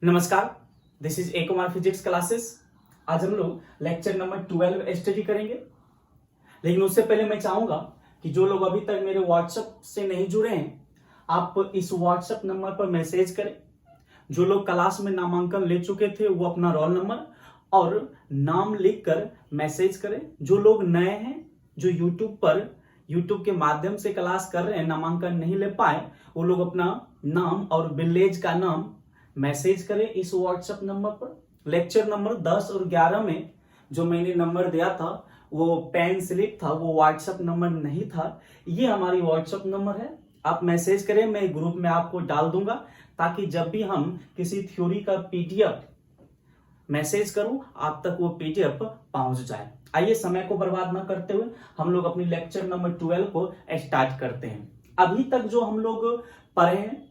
नमस्कार, this is a Kumar physics classes. आज हम लोग लेक्चर नंबर 12 स्टडी करेंगे। लेकिन उससे पहले मैं चाहूंगा कि जो लोग अभी तक मेरे व्हाट्सएप से नहीं जुड़े हैं, आप इस व्हाट्सएप नंबर पर मैसेज करें। जो लोग क्लास में नामांकन ले चुके थे वो अपना रोल नंबर और नाम लिखकर मैसेज करें। जो लोग नए हैं, जो यूट्यूब के माध्यम से क्लास कर रहे हैं, नामांकन नहीं ले पाए, वो लोग अपना नाम और विलेज का नाम मैसेज करें इस व्हाट्सएप नंबर पर। लेक्चर नंबर 10 और 11 में जो मैंने नंबर दिया था वो पेन स्लिप था, वो व्हाट्सएप नंबर नहीं था। ये हमारी व्हाट्सएप नंबर है। आप मैसेज करें, मैं ग्रुप में आपको डाल दूंगा ताकि जब भी हम किसी थ्योरी का पीडीएफ मैसेज करूं आप तक वो पीडीएफ पहुंच जाए। आइए समय को बर्बाद ना करते हुए हम लोग अपनी लेक्चर नंबर 12 को स्टार्ट करते हैं। अभी तक जो हम लोग पढ़े हैं,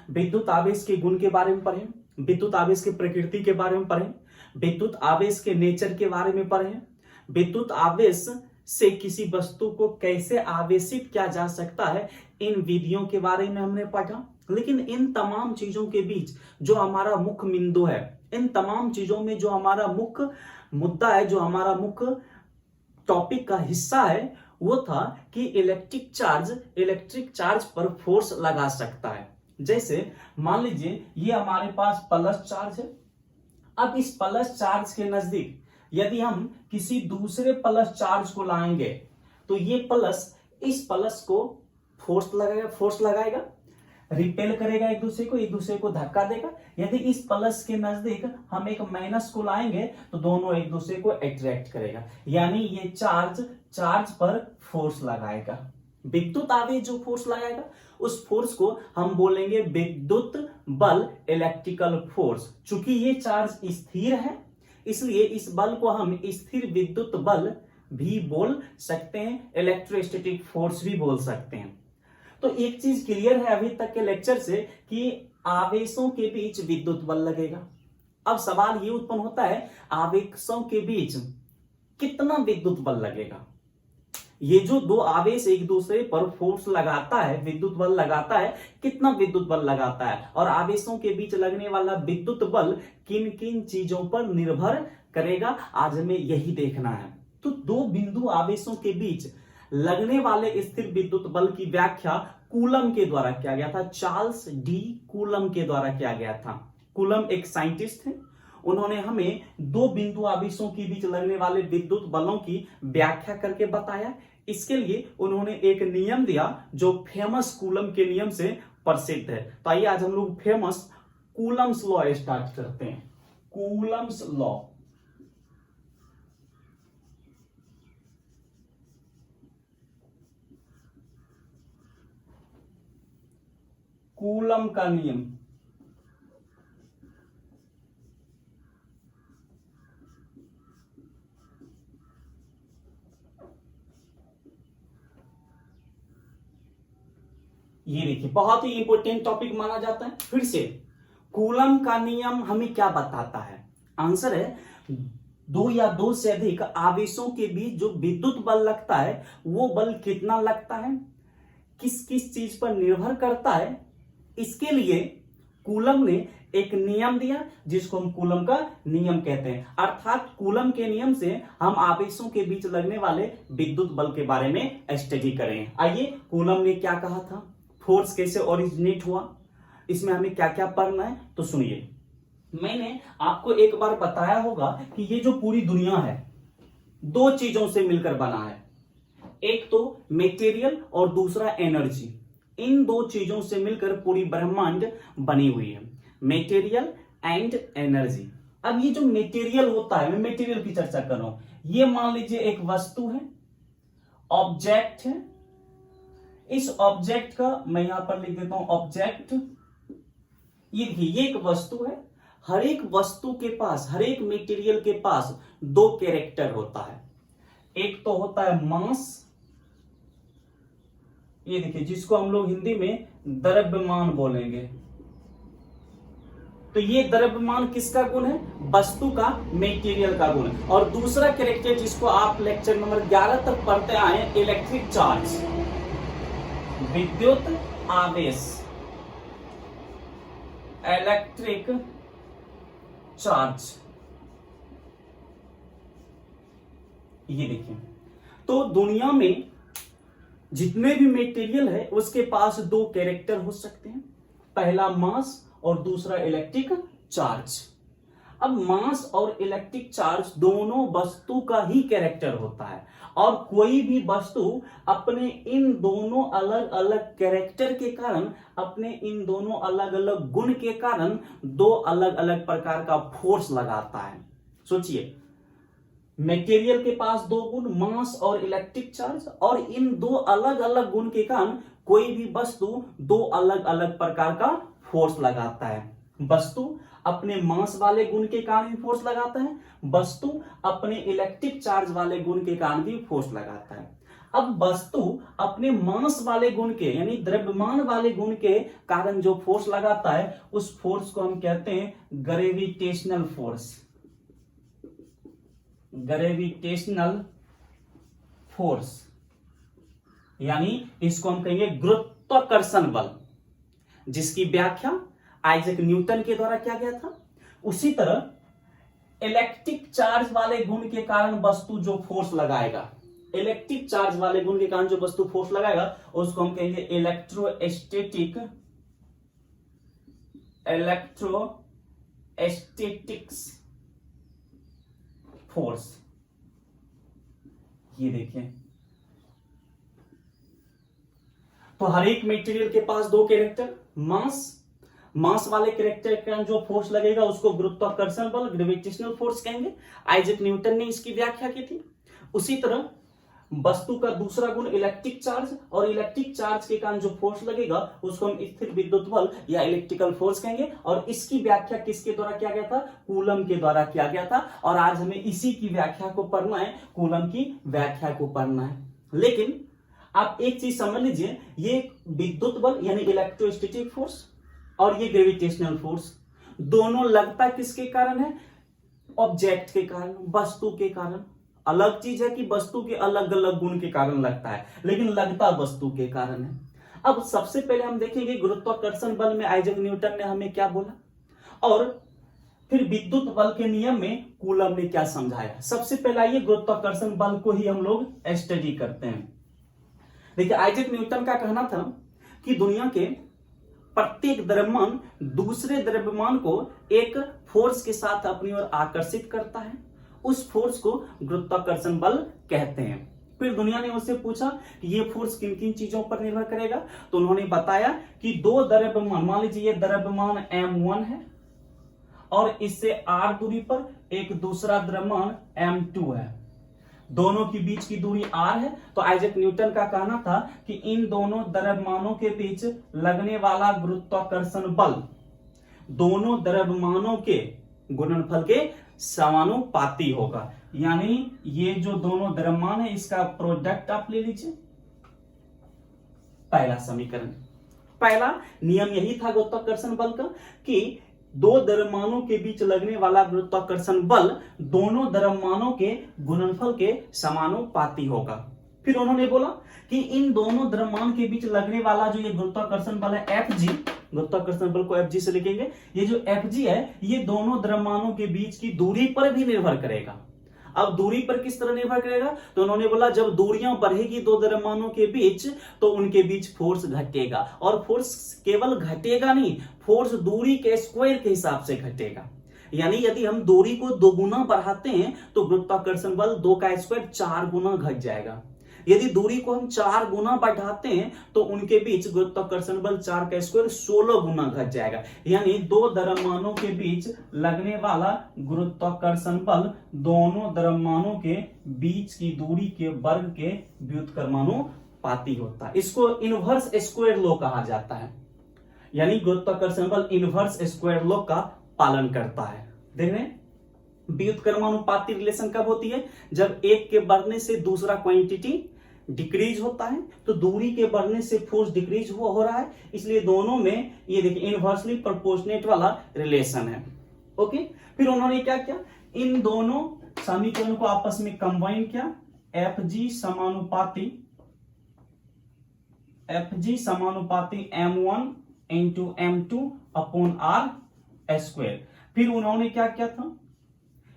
विद्युत आवेश के गुण के बारे में पढ़े, विद्युत आवेश की प्रकृति के बारे में पढ़े, विद्युत आवेश के नेचर के बारे में पढ़े, विद्युत आवेश से किसी वस्तु को कैसे आवेशित किया जा सकता है, इन विधियों के बारे में हमने पढ़ा। लेकिन इन तमाम चीजों के बीच जो हमारा मुख्य बिंदु है, इन तमाम चीजों में जो हमारा मुख्य मुद्दा है, जो हमारा मुख्य टॉपिक का हिस्सा है, वो था कि इलेक्ट्रिक चार्ज पर फोर्स लगा सकता है। जैसे मान लीजिए ये हमारे पास प्लस चार्ज है। अब इस प्लस चार्ज के नजदीक यदि हम किसी दूसरे प्लस चार्ज को लाएंगे तो ये प्लस इस प्लस को फोर्स लगाएगा, रिपेल करेगा, एक दूसरे को धक्का देगा। यदि इस प्लस के नजदीक हम एक माइनस को लाएंगे तो दोनों एक दूसरे को अट्रैक्ट करेगा, यानी ये चार्ज पर फोर्स लगाएगा। विद्युत आवेश जो फोर्स लगाएगा उस फोर्स को हम बोलेंगे विद्युत बल, इलेक्ट्रिकल फोर्स। चूंकि ये चार्ज स्थिर है इसलिए इस बल को हम स्थिर विद्युत बल भी बोल सकते हैं, इलेक्ट्रोस्टैटिक फोर्स भी बोल सकते हैं। तो एक चीज क्लियर है अभी तक के लेक्चर से कि आवेशों के बीच विद्युत बल लगेगा। अब सवाल ये उत्पन्न होता है, आवेशों के बीच कितना विद्युत बल लगेगा। ये जो दो आवेश एक दूसरे पर फोर्स लगाता है, विद्युत बल लगाता है, कितना विद्युत बल लगाता है, और आवेशों के बीच लगने वाला विद्युत बल किन किन चीजों पर निर्भर करेगा, आज हमें यही देखना है। तो दो बिंदु आवेशों के बीच लगने वाले स्थिर विद्युत बल की व्याख्या कूलम के द्वारा किया गया था, चार्ल्स डी कूलम के द्वारा किया गया था। कूलम एक साइंटिस्ट थे, उन्होंने हमें दो बिंदु आवेशों के बीच लगने वाले विद्युत बलों की व्याख्या करके बताया। इसके लिए उन्होंने एक नियम दिया जो फेमस कूलम के नियम से प्रसिद्ध है। तो आइए आज हम लोग फेमस कूलम्स लॉ स्टार्ट करते हैं। कूलम्स लॉ, कूलम का नियम। ये देखिए बहुत ही इंपॉर्टेंट टॉपिक माना जाता है। फिर से कूलम का नियम हमें क्या बताता है? आंसर है दो या दो से अधिक आवेशों के बीच जो विद्युत बल लगता है वो बल कितना लगता है, किस किस चीज पर निर्भर करता है। इसके लिए कूलम ने एक नियम दिया जिसको हम कूलम का नियम कहते हैं। अर्थात कूलम के नियम से हम आवेशों के बीच लगने वाले विद्युत बल के बारे में स्टडी करें। आइए कूलम ने क्या कहा था, फोर्स कैसे ओरिजिनेट हुआ, इसमें हमें क्या क्या पढ़ना है, तो सुनिए। मैंने आपको एक बार बताया होगा कि ये जो पूरी दुनिया है दो चीजों से मिलकर बना है, एक तो मेटेरियल और दूसरा एनर्जी। इन दो चीजों से मिलकर पूरी ब्रह्मांड बनी हुई है, मेटेरियल एंड एनर्जी। अब ये जो मेटेरियल होता है, मैं मेटेरियल की चर्चा कर रहा हूं। ये मान लीजिए एक वस्तु है, ऑब्जेक्ट है। इस ऑब्जेक्ट का मैं यहां पर लिख देता हूं ऑब्जेक्ट। ये देखिए ये एक वस्तु है। हर एक वस्तु के पास, हर एक मेटेरियल के पास दो कैरेक्टर होता है। एक तो होता है मास, ये देखिए जिसको हम लोग हिंदी में द्रव्यमान बोलेंगे। तो ये द्रव्यमान किसका गुण है? वस्तु का, मेटेरियल का गुण है। और दूसरा कैरेक्टर जिसको आप लेक्चर नंबर 11 तक पढ़ते आए, इलेक्ट्रिक चार्ज, विद्युत आवेश, इलेक्ट्रिक चार्ज। ये देखिए, तो दुनिया में जितने भी मटेरियल है उसके पास दो कैरेक्टर हो सकते हैं, पहला मास और दूसरा इलेक्ट्रिक चार्ज। अब मास और इलेक्ट्रिक चार्ज दोनों वस्तु का ही कैरेक्टर होता है, और कोई भी वस्तु अपने इन दोनों अलग अलग कैरेक्टर के कारण, अपने इन दोनों अलग अलग गुण के कारण दो अलग अलग प्रकार का फोर्स लगाता है। सोचिए, मटेरियल के पास दो गुण, मास और इलेक्ट्रिक चार्ज, और इन दो अलग अलग गुण के कारण कोई भी वस्तु दो अलग अलग प्रकार का फोर्स लगाता है। वस्तु अपने मास वाले गुण के कारण भी फोर्स लगाता है, वस्तु अपने इलेक्ट्रिक चार्ज वाले गुण के कारण भी फोर्स लगाता है। अब वस्तु अपने मास वाले गुण के यानी द्रव्यमान वाले गुण के कारण जो फोर्स लगाता है, उस फोर्स को हम कहते हैं ग्रेविटेशनल फोर्स। ग्रेविटेशनल फोर्स यानी इसको हम कहेंगे गुरुत्वाकर्षण बल, जिसकी व्याख्या आइजैक न्यूटन के द्वारा किया गया था। उसी तरह इलेक्ट्रिक चार्ज वाले गुण के कारण वस्तु जो फोर्स लगाएगा, इलेक्ट्रिक चार्ज वाले गुण के कारण जो वस्तु फोर्स लगाएगा, उसको हम कहेंगे इलेक्ट्रोस्टैटिक्स फोर्स। ये देखें, तो हर एक मटेरियल के पास दो कैरेक्टर, मास वाले कैरेक्टर के जो फोर्स लगेगा उसको गुरुत्वाकर्षण बल, ग्रेविटेशनल फोर्स कहेंगे। आइजैक न्यूटन ने इसकी व्याख्या की थी। उसी तरह वस्तु का दूसरा गुण इलेक्ट्रिक चार्ज, और इलेक्ट्रिक चार्ज के कारण जो फोर्स लगेगा उसको हम स्थिर विद्युत बल या इलेक्ट्रिकल फोर्स कहेंगे। और इसकी व्याख्या किसके द्वारा किया गया था? कूलम के द्वारा किया गया था। और आज हमें इसी की व्याख्या को पढ़ना है, कूलम की व्याख्या को पढ़ना है। लेकिन आप एक चीज समझ लीजिए, ये विद्युत बल यानी इलेक्ट्रोस्टैटिक फोर्स और ये ग्रेविटेशनल फोर्स दोनों लगता किसके कारण है? ऑब्जेक्ट के कारण, वस्तु के कारण। अलग चीज है कि वस्तु के अलग अलग गुण के कारण लगता है, लेकिन लगता वस्तु के कारण है। अब सबसे पहले हम देखेंगे गुरुत्वाकर्षण बल में आइजैक न्यूटन ने हमें क्या बोला, और फिर विद्युत बल के नियम में कूलम ने क्या समझाया। सबसे पहला ये गुरुत्वाकर्षण बल को ही हम लोग स्टडी करते हैं। देखिए, आइजैक न्यूटन का कहना था कि दुनिया के प्रत्येक द्रव्यमान दूसरे द्रव्यमान को एक फोर्स के साथ अपनी ओर आकर्षित करता है, उस फोर्स को गुरुत्वाकर्षण बल कहते हैं। फिर दुनिया ने उससे पूछा कि ये फोर्स किन किन चीजों पर निर्भर करेगा, तो उन्होंने बताया कि दो द्रव्यमान, मान लीजिए ये द्रव्यमान m1 है और इससे r दूरी पर एक दूसरा द्रव्यमान m2 है, दोनों के बीच की दूरी r है। तो आइजैक न्यूटन का कहना था कि इन दोनों द्रव्यमानों के बीच लगने वाला गुरुत्वाकर्षण बल दोनों द्रव्यमानों के गुणनफल के समानुपाती होगा। यानी ये जो दोनों द्रव्यमान है इसका प्रोडक्ट आप ले लीजिए। पहला समीकरण, पहला नियम यही था गुरुत्वाकर्षण बल का कि दो द्रव्यमानों के बीच लगने वाला गुरुत्वाकर्षण बल दोनों द्रव्यमानों के गुणनफल के समानुपाती होगा। फिर उन्होंने बोला कि इन दोनों द्रव्यमान के बीच लगने वाला जो ये गुरुत्वाकर्षण बल है Fg, गुरुत्वाकर्षण बल को Fg से लिखेंगे, ये जो Fg है ये दोनों द्रव्यमानों के बीच की दूरी पर भी निर्भर करेगा। अब दूरी पर किस तरह निर्भर करेगा, तो उन्होंने बोला जब दूरियां बढ़ेगी दो द्रव्यमानों के बीच तो उनके बीच फोर्स घटेगा, और फोर्स केवल घटेगा नहीं, फोर्स दूरी के स्क्वायर के हिसाब से घटेगा। यानी यदि हम दूरी को 2 गुना बढ़ाते हैं तो गुरुत्वाकर्षण बल 2 का स्क्वायर 4 गुना घट जाएगा। यदि दूरी को हम 4 गुना बढ़ाते हैं तो उनके बीच गुरुत्वाकर्षण बल 4 का स्क्वायर 16 गुना घट जाएगा। यानी दो द्रव्यमानों के बीच लगने वाला गुरुत्वाकर्षण बल दोनों द्रव्यमानों के बीच की दूरी के वर्ग के व्युत्क्रमानुपाती होता है। इसको इनवर्स स्क्वायर लॉ कहा जाता है। यानी गुरुत्वाकर्षण बल इनवर्स स्क्वायर लॉ का पालन करता है। देख रहे हैं, व्युत्क्रमानुपाती रिलेशन कब होती है? जब एक के बढ़ने से दूसरा क्वांटिटी डिक्रीज होता है, तो दूरी के बढ़ने से फोर्स डिक्रीज हो रहा है, इसलिए दोनों में ये देखिए इनवर्सली प्रोपोर्शनेट वाला रिलेशन है। ओके, फिर उन्होंने क्या किया, इन दोनों समीकरणों को आपस में कंबाइन किया। Fg समानुपाती m1 into m2 upon r square. फिर उन्होंने क्या किया था,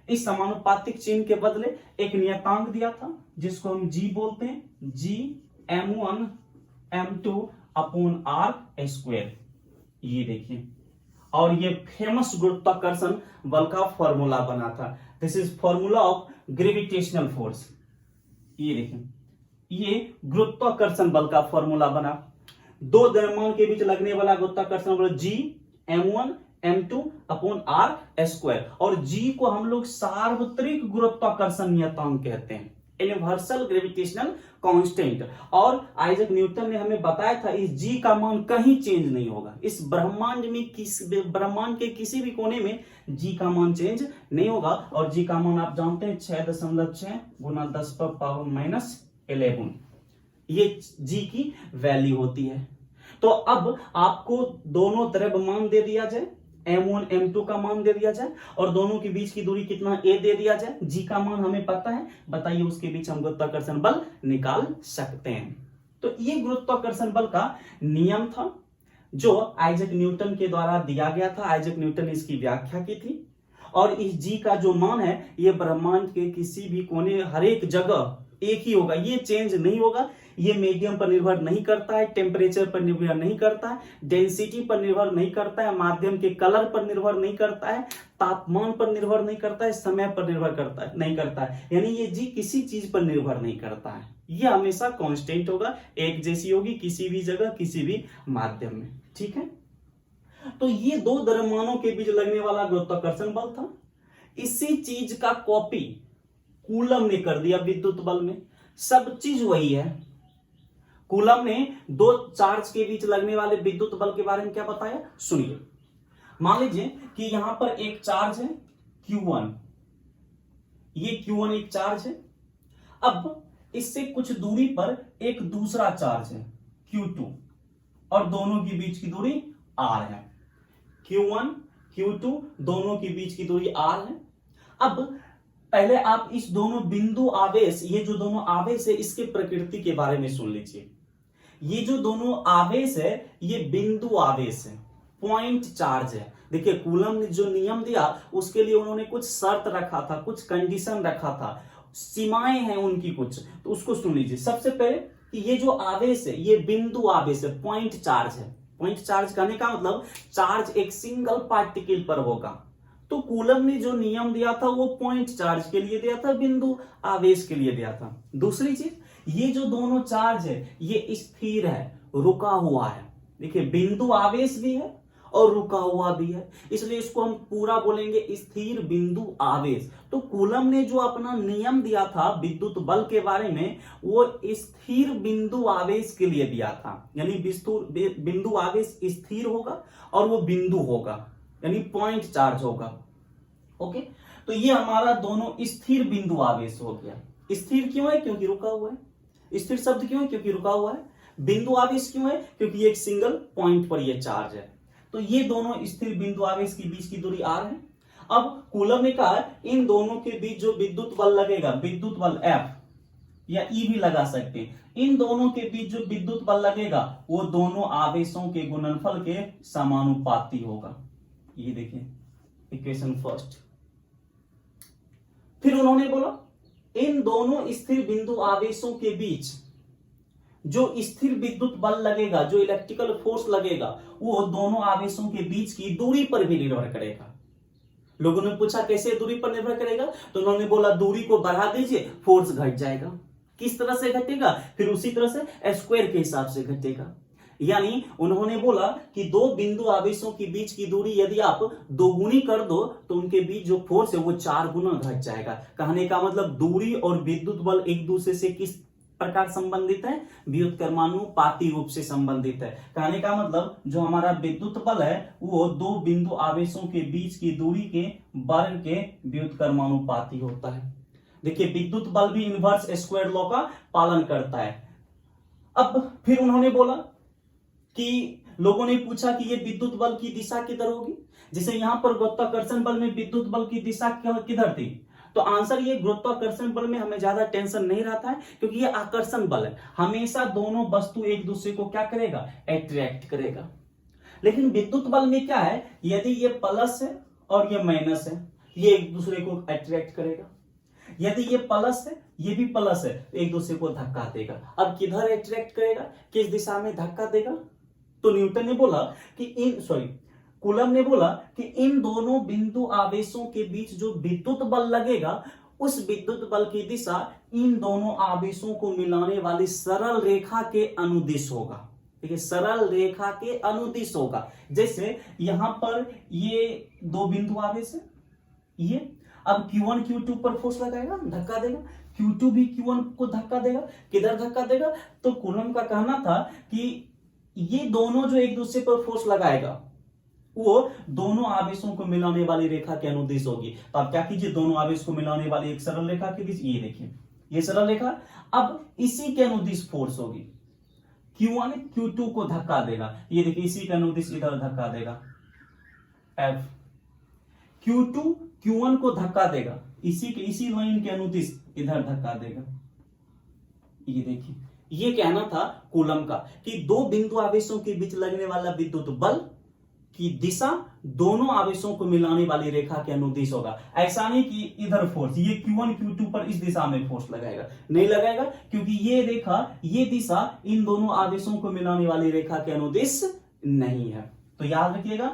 इस समानुपातिक चिन्ह के बदले एक नियतांक दिया था जिसको हम जी बोलते हैं, जी m1 m2 upon r square. ये देखिए, और ये फेमस गुरुत्वाकर्षण बल का फॉर्मूला बना था। This is formula of gravitational force. ये देखिए, ये गुरुत्वाकर्षण बल का फॉर्मूला बना। दो द्रव्यमान के बीच लगने वाला गुरुत्वाकर्षण बल जी m1 m2 upon r square, और g को हम लोग सार्वत्रिक गुरुत्वाकर्षण नियतांक कहते हैं, यूनिवर्सल ग्रेविटेशनल कांस्टेंट। और आइजैक न्यूटन ने हमें बताया था इस g का मान कहीं चेंज नहीं होगा। इस ब्रह्मांड में ब्रह्मांड के किसी भी कोने में g का मान चेंज नहीं होगा। और g का मान आप जानते हैं 6.6 गुना 10 पर पावर -11, ये g की वैल्यू होती है। तो अब आपको दोनों द्रव्यमान दे दिया जाए, m1 m2 का मान दे दिया जाए, और दोनों के बीच की दूरी कितना a दे दिया जाए, g का मान हमें पता है, बताइए उसके बीच हम गुरुत्वाकर्षण बल निकाल सकते हैं। तो ये गुरुत्वाकर्षण बल का नियम था जो आइजैक न्यूटन के द्वारा दिया गया था। आइजैक न्यूटन ने इसकी व्याख्या की थी। और इस g का जो मान है ये ब्रह्मांड के किसी भी कोने, हर एक जगह एक ही होगा, ये चेंज नहीं होगा। ये मीडियम पर निर्भर नहीं करता है, टेम्परेचर पर निर्भर नहीं करता है, डेंसिटी पर निर्भर नहीं करता है, माध्यम के कलर पर निर्भर नहीं करता है, तापमान पर निर्भर नहीं करता है, समय पर निर्भर करता है नहीं करता है। यानी ये जी किसी चीज पर निर्भर नहीं करता है, ये हमेशा कांस्टेंट होगा, एक जैसी होगी किसी भी जगह किसी भी माध्यम में। ठीक है, तो ये दो द्रव्यमानों के बीच लगने वाला गुरुत्वाकर्षण बल था। इसी चीज का कॉपी कूलम ने कर दिया विद्युत बल में। सब चीज वही है। कूलम ने दो चार्ज के बीच लगने वाले विद्युत बल के बारे में क्या बताया, सुनिए। मान लीजिए कि यहां पर एक चार्ज है Q1, ये Q1 एक चार्ज है। अब इससे कुछ दूरी पर एक दूसरा चार्ज है Q2, और दोनों के बीच की दूरी R है। Q1 Q2 दोनों के बीच की दूरी R है। अब पहले आप इस दोनों बिंदु आवेश, ये जो दोनों आवेश है इसके प्रकृति के बारे में सुन लीजिए। ये जो दोनों आवेश है ये बिंदु आवेश है, पॉइंट चार्ज है। देखिए कूलम ने जो नियम दिया उसके लिए उन्होंने कुछ शर्त रखा था, कुछ कंडीशन रखा था, सीमाएं हैं उनकी कुछ, तो उसको सुन लीजिए। सबसे पहले कि ये जो आवेश है ये बिंदु आवेश है, पॉइंट चार्ज है। पॉइंट चार्ज कहने का मतलब चार्ज एक सिंगल पार्टिकल पर होगा। तो कूलम ने जो नियम दिया था वो पॉइंट चार्ज के लिए दिया था, बिंदु आवेश के लिए दिया था। दूसरी चीज, ये जो दोनों चार्ज है ये स्थिर है, रुका हुआ है। देखिए बिंदु आवेश भी है और रुका हुआ भी है, इसलिए इसको हम पूरा बोलेंगे स्थिर बिंदु आवेश। तो कूलम ने जो अपना नियम दिया था विद्युत बल के बारे में वो स्थिर बिंदु आवेश के लिए दिया था। यानी बिंदु आवेश स्थिर होगा और वो बिंदु होगा, यानी पॉइंट चार्ज होगा। ओके, तो ये हमारा दोनों स्थिर बिंदु आवेश हो गया। स्थिर क्यों है, क्योंकि रुका हुआ है। स्थिर शब्द क्यों है, क्योंकि रुका हुआ है। बिंदु आवेश क्यों है, क्योंकि एक सिंगल पॉइंट पर ये चार्ज है। तो ये दोनों स्थिर बिंदु आवेश के बीच की दूरी r है। अब कूलम ने कहा इन दोनों के बीच जो विद्युत बल लगेगा, विद्युत बल F या E भी लगा सकते हैं, इन दोनों के बीच जो विद्युत बल लगेगा वो दोनों आवेशों के गुणनफल के समानुपाती होगा। ये देखिए इक्वेशन फर्स्ट। फिर उन्होंने बोला इन दोनों स्थिर बिंदु आवेशों के बीच जो स्थिर विद्युत बल लगेगा, जो इलेक्ट्रिकल फोर्स लगेगा, वो दोनों आवेशों के बीच की दूरी पर भी निर्भर करेगा। लोगों ने पूछा कैसे दूरी पर निर्भर करेगा, तो उन्होंने बोला दूरी को बढ़ा दीजिए फोर्स घट जाएगा। किस तरह से घटेगा, फिर उसी तरह से स्क्वायर के हिसाब से घटेगा। यानी उन्होंने बोला कि दो बिंदु आवेशों के बीच की दूरी यदि आप दोगुनी कर दो तो उनके बीच जो फोर्स है वो 4 गुना घट जाएगा। कहने का मतलब दूरी और विद्युत बल एक दूसरे से किस प्रकार संबंधित है, व्युत्क्रमानुपाती रूप से संबंधित है। कहने का मतलब जो हमारा विद्युत बल है वो दो बिंदु आवेशों के बीच की दूरी के वर्ग के व्युत्क्रमानुपाती होता है। देखिए विद्युत बल भी इनवर्स स्क्वायर लॉ का पालन करता है। अब फिर उन्होंने बोला कि लोगों ने पूछा कि ये विद्युत बल की दिशा किधर होगी। जैसे यहां पर गुरुत्वाकर्षण बल में विद्युत बल की दिशा किधर थी, तो आंसर ये गुरुत्वाकर्षण बल में हमें ज्यादा टेंशन नहीं रहता है, क्योंकि ये आकर्षण बल है, हमेशा दोनों वस्तु एक दूसरे को क्या करेगा, अट्रैक्ट करेगा। लेकिन विद्युत बल में क्या है, यदि ये प्लस है और ये माइनस है, ये एक दूसरे को अट्रैक्ट करेगा। यदि ये प्लस है, ये भी प्लस है, एक दूसरे को धक्का देगा। अब किधर अट्रैक्ट करेगा, किस दिशा में धक्का देगा? तो न्यूटन ने बोला कि कूलम ने बोला कि इन दोनों बिंदु आवेशों के बीच जो विद्युत बल लगेगा, उस विद्युत बल की दिशा इन दोनों आवेशों को मिलाने वाली सरल रेखा के अनुदिश होगा। ठीक है, सरल रेखा के अनुदिश होगा। जैसे यहां पर ये दो बिंदु आवेश है, ये अब Q1 Q2 पर फोर्स लगाएगा, धक्का देगा, Q2 भी Q1 को धक्का देगा। किधर धक्का देगा? तो कूलम का कहना था कि ये दोनों जो एक दूसरे पर फोर्स लगाएगा, वो दोनों आवेशों को मिलाने वाली रेखा के अनुदिश होगी। तो आप क्या कीजिए, दोनों आवेश को मिलाने वाली एक सरल रेखा के बीच, ये देखिए ये सरल रेखा, अब इसी के अनुदिश फोर्स होगी। Q1 Q2 को धक्का देगा, ये देखिए इसी के अनुदिश इधर धक्का देगा F। Q2 Q1 को धक्का देगा, इसी लाइन के अनुदिश इधर धक्का देगा। ये देखिए, ये कहना था कूलम का कि दो बिंदु आवेशों के बीच लगने वाला विद्युत बल की दिशा दोनों आवेशों को मिलाने वाली रेखा के अनुदिश होगा। ऐसा नहीं कि इधर फोर्स, ये Q1 Q2 पर इस दिशा में फोर्स लगाएगा, नहीं लगाएगा, क्योंकि ये रेखा, ये दिशा इन दोनों आवेशों को मिलाने वाली रेखा के अनुदिश नहीं है। तो याद रखिएगा,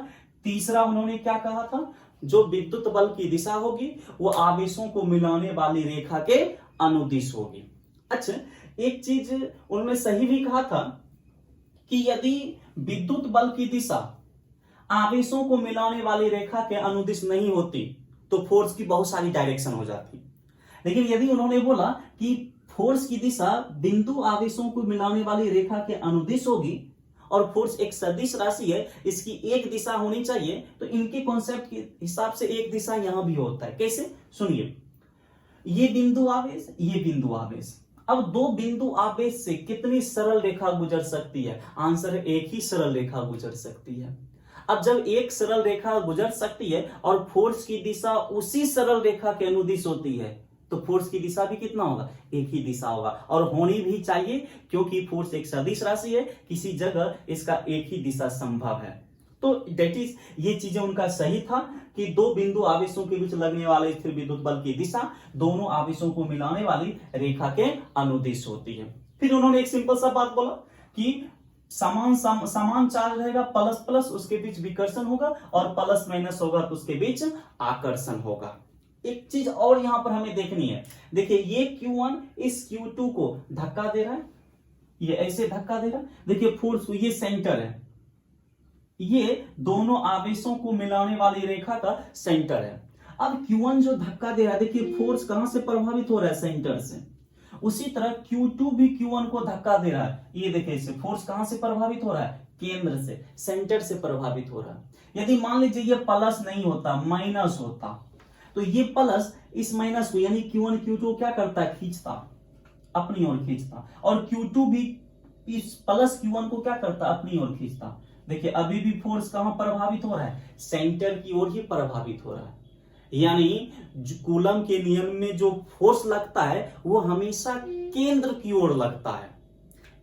तीसरा उन्होंने क्या कहा था, जो विद्युत बल की दिशा होगी वो आवेशों को मिलाने वाली रेखा के अनुदिश होगी। अच्छा, एक चीज उन्होंने सही भी कहा था कि यदि विद्युत बल की दिशा आवेशों को मिलाने वाली रेखा के अनुदिश नहीं होती तो फोर्स की बहुत सारी डायरेक्शन हो जाती। लेकिन यदि उन्होंने बोला कि फोर्स की दिशा बिंदु आवेशों को मिलाने वाली रेखा के अनुदिश होगी और फोर्स एक सदिश राशि है, इसकी एक दिशा होनी चाहिए, तो इनके कॉन्सेप्ट के हिसाब से एक दिशा यहां भी होता है। कैसे? सुनिए, ये बिंदु आवेश, ये बिंदु आवेश। अब दो बिंदु आवेश से कितनी सरल रेखा गुजर सकती है? आंसर है एक ही सरल रेखा गुजर सकती है। अब जब एक सरल रेखा गुजर सकती है और फोर्स की दिशा उसी सरल रेखा के अनुदिश होती है, तो फोर्स की दिशा भी कितना होगा? एक ही दिशा होगा, और होनी भी चाहिए, क्योंकि फोर्स एक सदिश राशि है, किसी जगह इसका एक ही दिशा संभव है। तो दैट इज, ये चीजें उनका सही था कि दो बिंदु आवेशों के बीच लगने वाले स्थिर विद्युत बल की दिशा दोनों आवेशों को मिलाने वाली रेखा के अनुदिश होती है। फिर उन्होंने एक सिंपल सा बात बोला कि समान चार्ज रहेगा, प्लस प्लस, उसके बीच विकर्षण होगा, और प्लस माइनस होगा तो उसके बीच आकर्षण होगा। एक चीज और यहां पर हमें देखनी है, देखिए ये Q1 इस Q2 को धक्का दे रहा है, ये ऐसे धक्का दे रहा है, देखिए फोर्स, ये सेंटर है, ये दोनों आवेशों को मिलाने वाली रेखा का सेंटर है। अब Q1 जो धक्का दे रहा है, देखिए फोर्स कहां से प्रभावित हो रहा है? सेंटर से। उसी तरह Q2 भी Q1 को धक्का दे रहा है, ये देखिए इससे फोर्स कहां से प्रभावित हो रहा है? केंद्र से, सेंटर से प्रभावित हो रहा है। यदि मान लीजिए ये प्लस नहीं होता, माइनस होता, तो ये प्लस इस माइनस को, यानी Q1 Q2 क्या करता है? खींचता, अपनी ओर खींचता, और Q2 भी इस प्लस Q1 को क्या करता? अपनी ओर खींचता। देखिए अभी भी फोर्स कहां प्रभावित हो रहा है? सेंटर की ओर ही प्रभावित हो रहा है। यानी कूलम के नियम में जो फोर्स लगता है वो हमेशा केंद्र की ओर लगता है।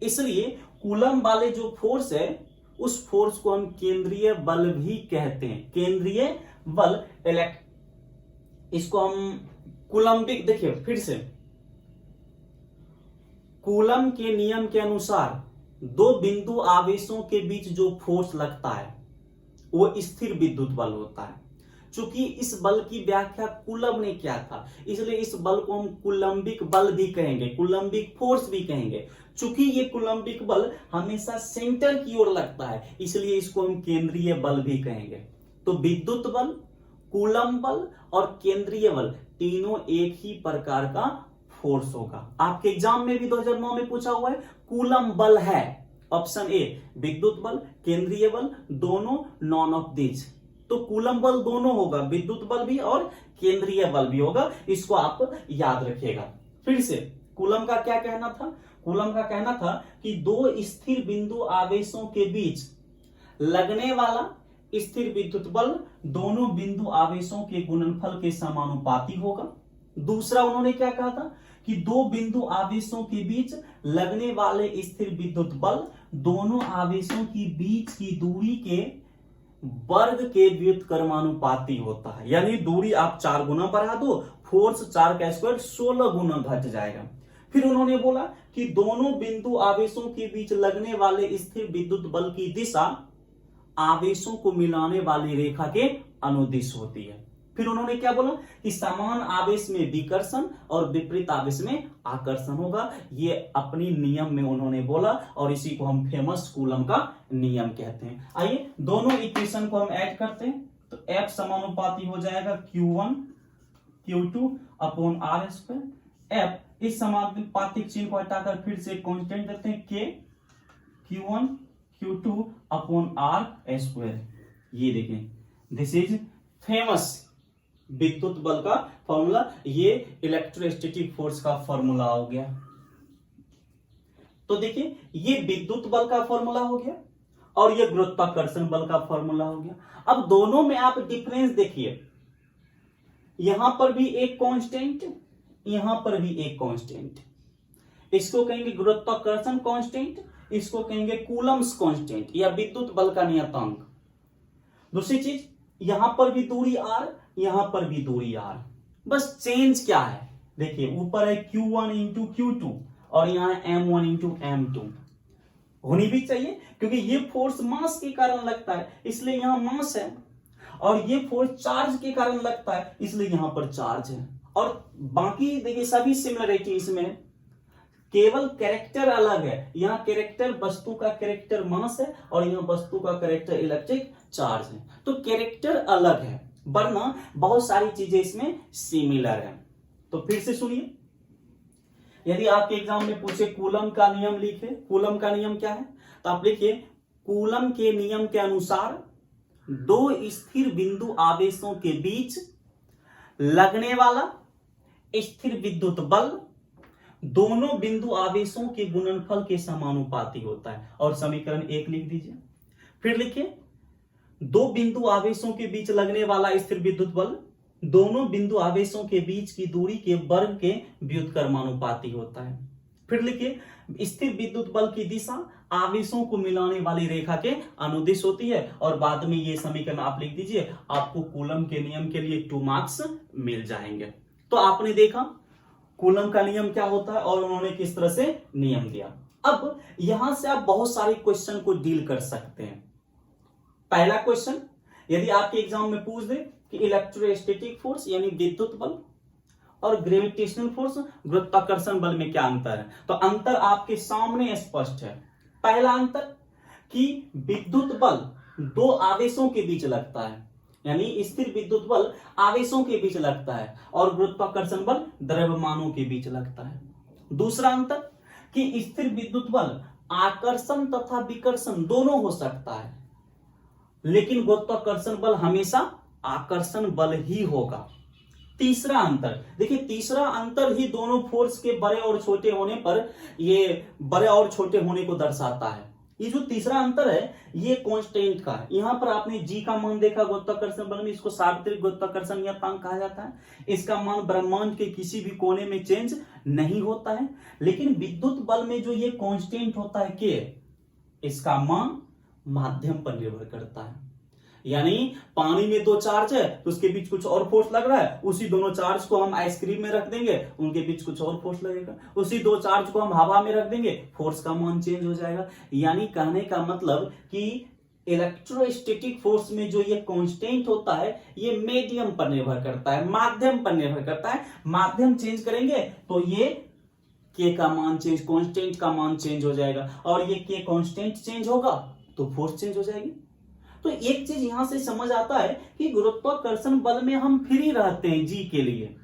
इसलिए कूलम वाले जो फोर्स है, उस फोर्स को हम केंद्रीय बल भी कहते हैं। केंद्रीय बल, इसको हम कूलम्बिक, देखिए फिर से, कूलम के नियम के अनुसार दो बिंदु आवेशों के बीच जो फोर्स लगता है वो स्थिर विद्युत बल होता है। चूंकि इस बल की व्याख्या कूलम ने किया था, इसलिए इस बल को हम कूलम्बिक बल भी कहेंगे, कूलम्बिक फोर्स भी कहेंगे। चूंकि ये कूलम्बिक बल हमेशा सेंटर की ओर लगता है, इसलिए इसको हम केंद्रीय बल भी कहेंगे। तो विद्युत बल, कूलम बल और केंद्रीय बल तीनों एक ही प्रकार का फोर्स होगा। आपके एग्जाम में भी 2009 में पूछा हुआ है, कूलम बल है, ऑप्शन ए विद्युत बल, केंद्रीय बल, दोनों नॉन ऑफ दिस। तो कूलम बल दोनों होगा, विद्युत बल भी और केंद्रीय बल भी होगा, इसको आप याद रखिएगा। फिर से कूलम का क्या कहना था? कूलम का कहना था कि दो स्थिर बिंदु आवेशों के बीच लगने वाला स्थिर विद्युत बल दोनों बिंदु आवेशों के गुणनफल के समानुपाती होगा। दूसरा उन्होंने क्या कहा था कि दो बिंदु आवेशों के बीच लगने वाले स्थिर विद्युत बल दोनों आवेशों की बीच की दूरी के वर्ग के व्युत्क्रमानुपाती होता है। यानी दूरी आप 4 गुना बढ़ा दो, फोर्स 4 का स्क्वायर 16 गुना घट जाएगा। फिर उन्होंने बोला कि दोनों बिंदु आवेशों के बीच लगने वाले स्थिर विद्युत बल की दिशा आवेशों को मिलाने वाली रेखा के अनुदिश होती है। फिर उन्होंने क्या बोला कि समान आवेश में विकर्षण और विपरीत आवेश में आकर्षण होगा। ये अपनी नियम में उन्होंने बोला और इसी को हम फेमस कूलम का नियम कहते हैं। आइए दोनों इक्वेशन को हम ऐड करते हैं तो F समानुपाती हो जाएगा Q1 Q2 upon R square. F इस समानुपातिक चिन्ह को हटाकर फिर से कांस्टेंट देते हैं K Q1 Q2 upon R square. ये देखें, दिस इज फेमस विद्युत बल का फॉर्मूला। ये इलेक्ट्रोस्टैटिक फोर्स का फॉर्मूला हो गया। तो देखिए ये विद्युत बल का फॉर्मूला हो गया और ये गुरुत्वाकर्षण बल का फॉर्मूला हो गया। अब दोनों में आप डिफरेंस देखिए, यहां पर भी एक कांस्टेंट, यहां पर भी एक कांस्टेंट। इसको कहेंगे गुरुत्वाकर्षण कांस्टेंट, इसको कहेंगे कूलम्स कांस्टेंट या विद्युत बल का नियतांक। दूसरी चीज, यहां पर भी दूरी r, यहां पर भी दूरी r, बस चेंज क्या है देखिए, ऊपर है Q1 इंटू Q2 और यहां है M1 इंटू M2। होनी भी चाहिए क्योंकि ये फोर्स मास के कारण लगता है इसलिए यहां मास है, और ये फोर्स चार्ज के कारण लगता है इसलिए यहां पर चार्ज है। और बाकी देखिए सभी सिमिलरिटी इसमें, केवल कैरेक्टर अलग है। यहाँ कैरेक्टर वस्तु का कैरेक्टर मास है और यहाँ वस्तु का कैरेक्टर इलेक्ट्रिक चार्ज है। तो कैरेक्टर अलग है वरना बहुत सारी चीजें इसमें सिमिलर है। तो फिर से सुनिए, यदि आपके एग्जाम में पूछे कूलम का नियम लिखे, कूलम का नियम क्या है, तो आप लिखिए कूलम के नियम के अनुसार दो स्थिर बिंदु आवेशों के बीच लगने वाला स्थिर विद्युत बल दोनों बिंदु आवेशों के गुणनफल के समानुपाती होता है। और समीकरण 1 लिख दीजिए। फिर लिखिए दो बिंदु आवेशों के बीच लगने वाला स्थिर विद्युत बल दोनों बिंदु आवेशों के बीच की दूरी के वर्ग के व्युत्क्रमानुपाती होता है। फिर लिखिए स्थिर विद्युत बल की दिशा आवेशों को मिलाने वाली रेखा के अनुदिश होती है। और बाद में ये समीकरण आप लिख दीजिए, आपको कूलम के नियम के लिए 2 मार्क्स मिल जाएंगे। तो आपने देखा कूलम का नियम क्या होता है और उन्होंने किस तरह से नियम दिया। अब यहां से आप बहुत सारे क्वेश्चन को डील कर सकते हैं। पहला क्वेश्चन, यदि आपके एग्जाम में पूछ दे कि इलेक्ट्रोस्टैटिक फोर्स यानी विद्युत बल और ग्रेविटेशनल फोर्स गुरुत्वाकर्षण बल में क्या अंतर है, तो अंतर आपके सामने स्पष्ट है। पहला अंतर कि विद्युत बल दो आवेशों के बीच लगता है, यानी स्थिर विद्युत बल आवेशों के बीच लगता है और गुरुत्वाकर्षण बल द्रव्यमानों के बीच लगता है। दूसरा अंतर कि स्थिर विद्युत बल आकर्षण तथा विकर्षण दोनों हो सकता है, लेकिन गुरुत्वाकर्षण बल हमेशा आकर्षण बल ही होगा। तीसरा अंतर देखिए, तीसरा अंतर ही दोनों फोर्स के बड़े और छोटे होने पर ये बड़े और छोटे होने को दर्शाता है। ये जो तीसरा अंतर है ये कांस्टेंट का है। यहां पर आपने जी का मान देखा गुरुत्वाकर्षण बल में, इसको सार्वत्रिक गुरुत्वाकर्षण नियतांक कहा जाता है। इसका मान ब्रह्मांड के किसी भी कोने में चेंज नहीं होता है। लेकिन विद्युत बल में जो ये कांस्टेंट होता है के इसका मान माध्यम पर निर्भर करता है। यानी पानी में दो चार्ज है तो उसके बीच कुछ और फोर्स लग रहा है, उसी दोनों चार्ज को हम आइसक्रीम में रख देंगे, उनके बीच कुछ और फोर्स लगेगा। उसी दो चार्ज को हम हवा में रख देंगे, फोर्स का मान चेंज हो जाएगा। यानी कहने का मतलब कि इलेक्ट्रोस्टैटिक फोर्स में जो ये कांस्टेंट होता है ये मीडियम पर निर्भर करता है, माध्यम पर निर्भर करता है। माध्यम चेंज करेंगे तो ये के का मान चेंज, कांस्टेंट का मान चेंज हो जाएगा, और ये के कांस्टेंट चेंज होगा तो फोर्स चेंज हो जाएगी। तो एक चीज यहां से समझ आता है कि गुरुत्वाकर्षण बल में हम फ्री रहते हैं जी के लिए,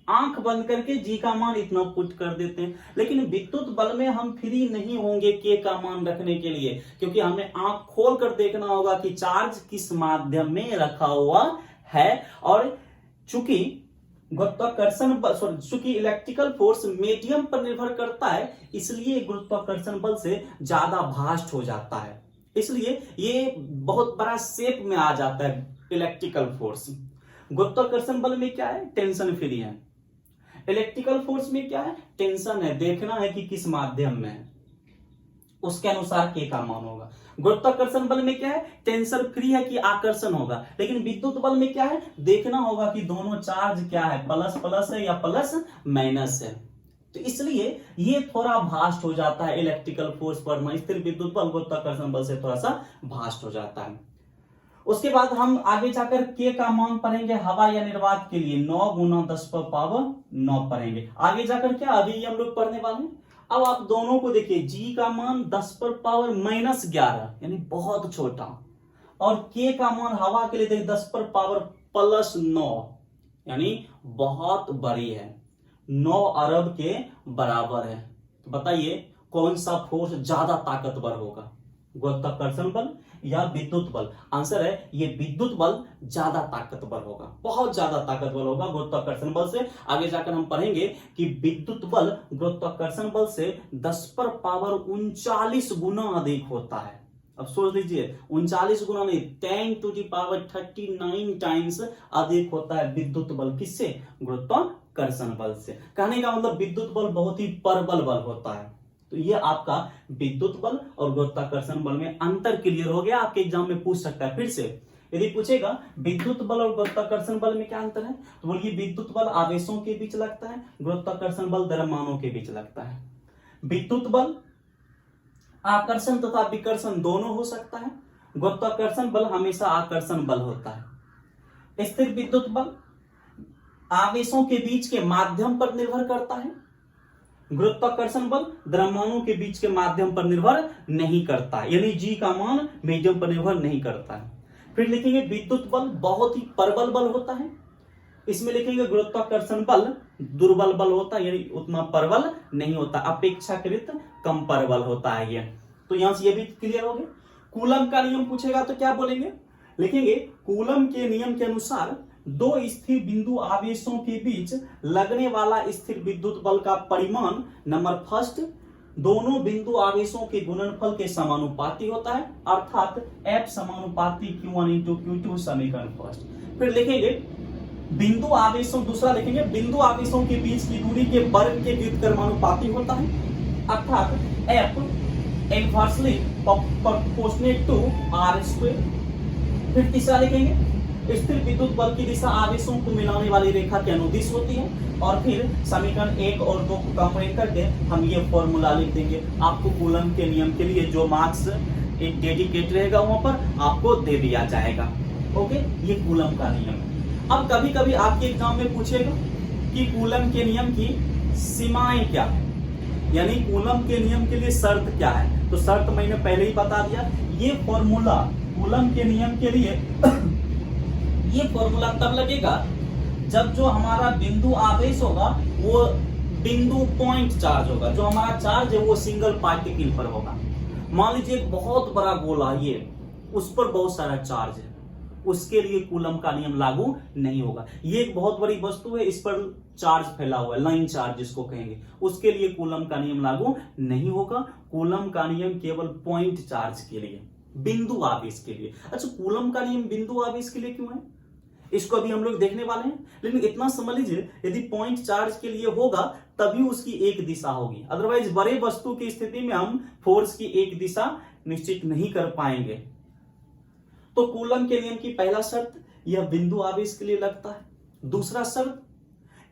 आंख बंद करके जी का मान इतना पुट कर देते हैं। लेकिन विद्युत बल में हम फ्री नहीं होंगे के का मान रखने के लिए, क्योंकि हमें आंख खोल कर देखना होगा कि चार्ज किस माध्यम में रखा हुआ है। और चूंकि गुरुत्वाकर्षण बल चूंकि इलेक्ट्रिकल फोर्स मीडियम पर निर्भर करता है, इसलिए गुरुत्वाकर्षण बल से ज्यादा भास्ट हो जाता है, इसलिए ये बहुत बड़ा शेप में आ जाता है इलेक्ट्रिकल फोर्स। गुरुत्वाकर्षण बल में क्या है, टेंशन फ्री है। इलेक्ट्रिकल फोर्स में क्या है, टेंशन है, देखना है कि किस माध्यम में है। उसके अनुसार के का मान होगा। गुरुत्वाकर्षण बल में क्या है, टेंशन फ्री है कि आकर्षण होगा, लेकिन विद्युत बल में क्या है, देखना होगा कि दोनों चार्ज क्या है, प्लस प्लस है या प्लस माइनस है। तो इसलिए ये थोड़ा भास्ट हो जाता है इलेक्ट्रिकल फोर्स पर, स्थिर विद्युत बल गुरुत्वाकर्षण बल से थोड़ा सा भास्ट हो जाता है। उसके बाद हम आगे जाकर के का मान पढ़ेंगे हवा या निर्वात के लिए 9 गुना 10⁻9 पढ़ेंगे। आगे जाकर क्या अभी हम लोग पढ़ने वाले हैं। अब आप दोनों को देखिए, जी का मान 10⁻−11 यानी बहुत छोटा, और के का मान हवा के लिए देखिए 10⁻+9 यानी बहुत बड़ी है, 9 अरब के बराबर है। तो बताइए कौन सा फोर्स ज्यादा ताकतवर होगा, गुरुत्वाकर्षण बल या विद्युत बल। आंसर है ये विद्युत बल ज्यादा ताकतवर होगा, बहुत ज्यादा ताकतवर होगा गुरुत्वाकर्षण बल से। आगे जाकर हम पढ़ेंगे कि विद्युत बल गुरुत्वाकर्षण बल से 10⁻39 गुना अधिक होता है। अब सोच लीजिए 39 गुना नहीं, 10⁻39 टाइम्स अधिक होता है विद्युत बल, किससे, गुरुत्वाकर्षण बल से। कहने का मतलब विद्युत बल बहुत ही प्रबल बल होता है। तो ये आपका विद्युत बल और गुरुत्वाकर्षण बल में अंतर क्लियर हो गया। आपके एग्जाम में पूछ सकता है फिर से, यदि पूछेगा विद्युत बल और गुरुत्वाकर्षण बल में क्या अंतर है, तो बोलिए विद्युत बल आवेशों के बीच लगता है, गुरुत्वाकर्षण बल द्रव्यमानों के बीच लगता है। विद्युत बल आकर्षण तथा विकर्षण दोनों हो सकता है, गुरुत्वाकर्षण बल हमेशा आकर्षण बल होता है। स्थिर विद्युत बल आवेशों के बीच के माध्यम पर निर्भर करता है, गुरुत्वाकर्षण बल द्रव्यमानों के बीच के माध्यम पर निर्भर नहीं करता, यानी जी का मान मीडियम पर निर्भर नहीं करता है। फिर लिखेंगे विद्युत बल बहुत ही प्रबल बल होता है, इसमें लिखेंगे गुरुत्वाकर्षण बल दुर्बल बल होता है, यानी उतना प्रबल नहीं होता, अपेक्षाकृत कम प्रबल होता है ये। तो यहां से ये भी क्लियर हो गया। कूलम का नियम पूछेगा तो क्या बोलेंगे, लिखेंगे कूलम के नियम के अनुसार दो स्थिर बिंदु आवेशों के बीच लगने वाला स्थिर विद्युत बल का परिमाण नंबर फर्स्ट दोनों बिंदु आवेशों के गुणनफल के समानुपाती होता है, अर्थात F समानुपाती Q1 × Q2 समीकरण फर्स्ट। फिर लिखेंगे बिंदु आवेशों, दूसरा लिखेंगे बिंदु आवेशों के बीच की दूरी के वर्ग के व्युत्क्रमानुपाती होता है, अर्थात F inversely proportional to R²। फिर तीसरा लिखेंगे स्थिर विद्युत बल की दिशा आवेशों को मिलाने वाली रेखा के अनुदिश होती है। और फिर समीकरण 1 और 2 को कंपेयर करके हम ये फॉर्मूला लिख देंगे। आपको कूलम के नियम के लिए जो मार्क्स एक डेडिकेट रहेगा वहां पर आपको दे दिया जाएगा। ओके, ये कूलम का नियम है। अब कभी कभी आपके एग्जाम में पूछेगा कि कूलम के नियम की सीमाएं क्या है, यानी कूलम के नियम के लिए शर्त क्या है। तो शर्त मैंने पहले ही बता दिया, ये फॉर्मूला कूलम के नियम के लिए ये फॉर्मूला तब लगेगा जब जो हमारा बिंदु आवेश होगा वो बिंदु पॉइंट चार्ज होगा, जो हमारा चार्ज है वो सिंगल पार्टिकल पर होगा। मान लीजिए एक बहुत बड़ा गोला, ये उस पर बहुत सारा चार्ज है, उसके लिए कूलम का नियम लागू नहीं होगा। ये एक बहुत बड़ी वस्तु है, इस पर चार्ज फैला हुआ है, लाइन चार्ज जिसको कहेंगे, उसके लिए कूलम का नियम लागू नहीं होगा। कूलम का नियम केवल पॉइंट चार्ज के लिए, बिंदु आवेश के लिए। अच्छा, कूलम का नियम बिंदु आवेश के लिए क्यों है, इसको अभी हम लोग देखने वाले हैं। लेकिन इतना समझ लीजिए, यदि पॉइंट चार्ज के लिए होगा तभी उसकी एक दिशा होगी, अदरवाइज बड़े वस्तु की स्थिति में हम फोर्स की एक दिशा निश्चित नहीं कर पाएंगे। तो कूलम के नियम की पहला शर्त, यह बिंदु आवेश के लिए लगता है। दूसरा शर्त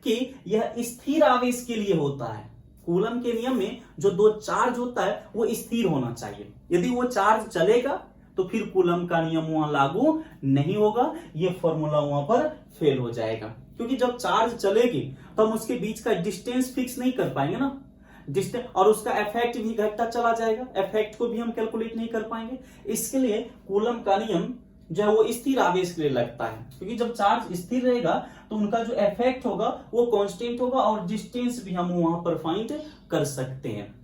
कि यह स्थिर आवेश के लिए होता है। कूलम के नियम में जो दो चार्ज होता है वो स्थिर होना चाहिए, यदि वो चार्ज चलेगा तो फिर कूलम का नियम वहां लागू नहीं होगा, ये फॉर्मूला वहां पर फेल हो जाएगा। क्योंकि जब चार्ज चलेगी तो हम उसके बीच का डिस्टेंस फिक्स नहीं कर पाएंगे ना, डिस्टेंस, और उसका इफेक्ट भी घटता चला जाएगा, इफेक्ट को भी हम कैलकुलेट नहीं कर पाएंगे। इसके लिए कूलम का नियम जो है वो स्थिर आवेश के लिए लगता है, क्योंकि जब चार्ज स्थिर रहेगा तो उनका जो इफेक्ट होगा वो कांस्टेंट होगा और डिस्टेंस भी हम वहां पर फाइंड कर सकते हैं।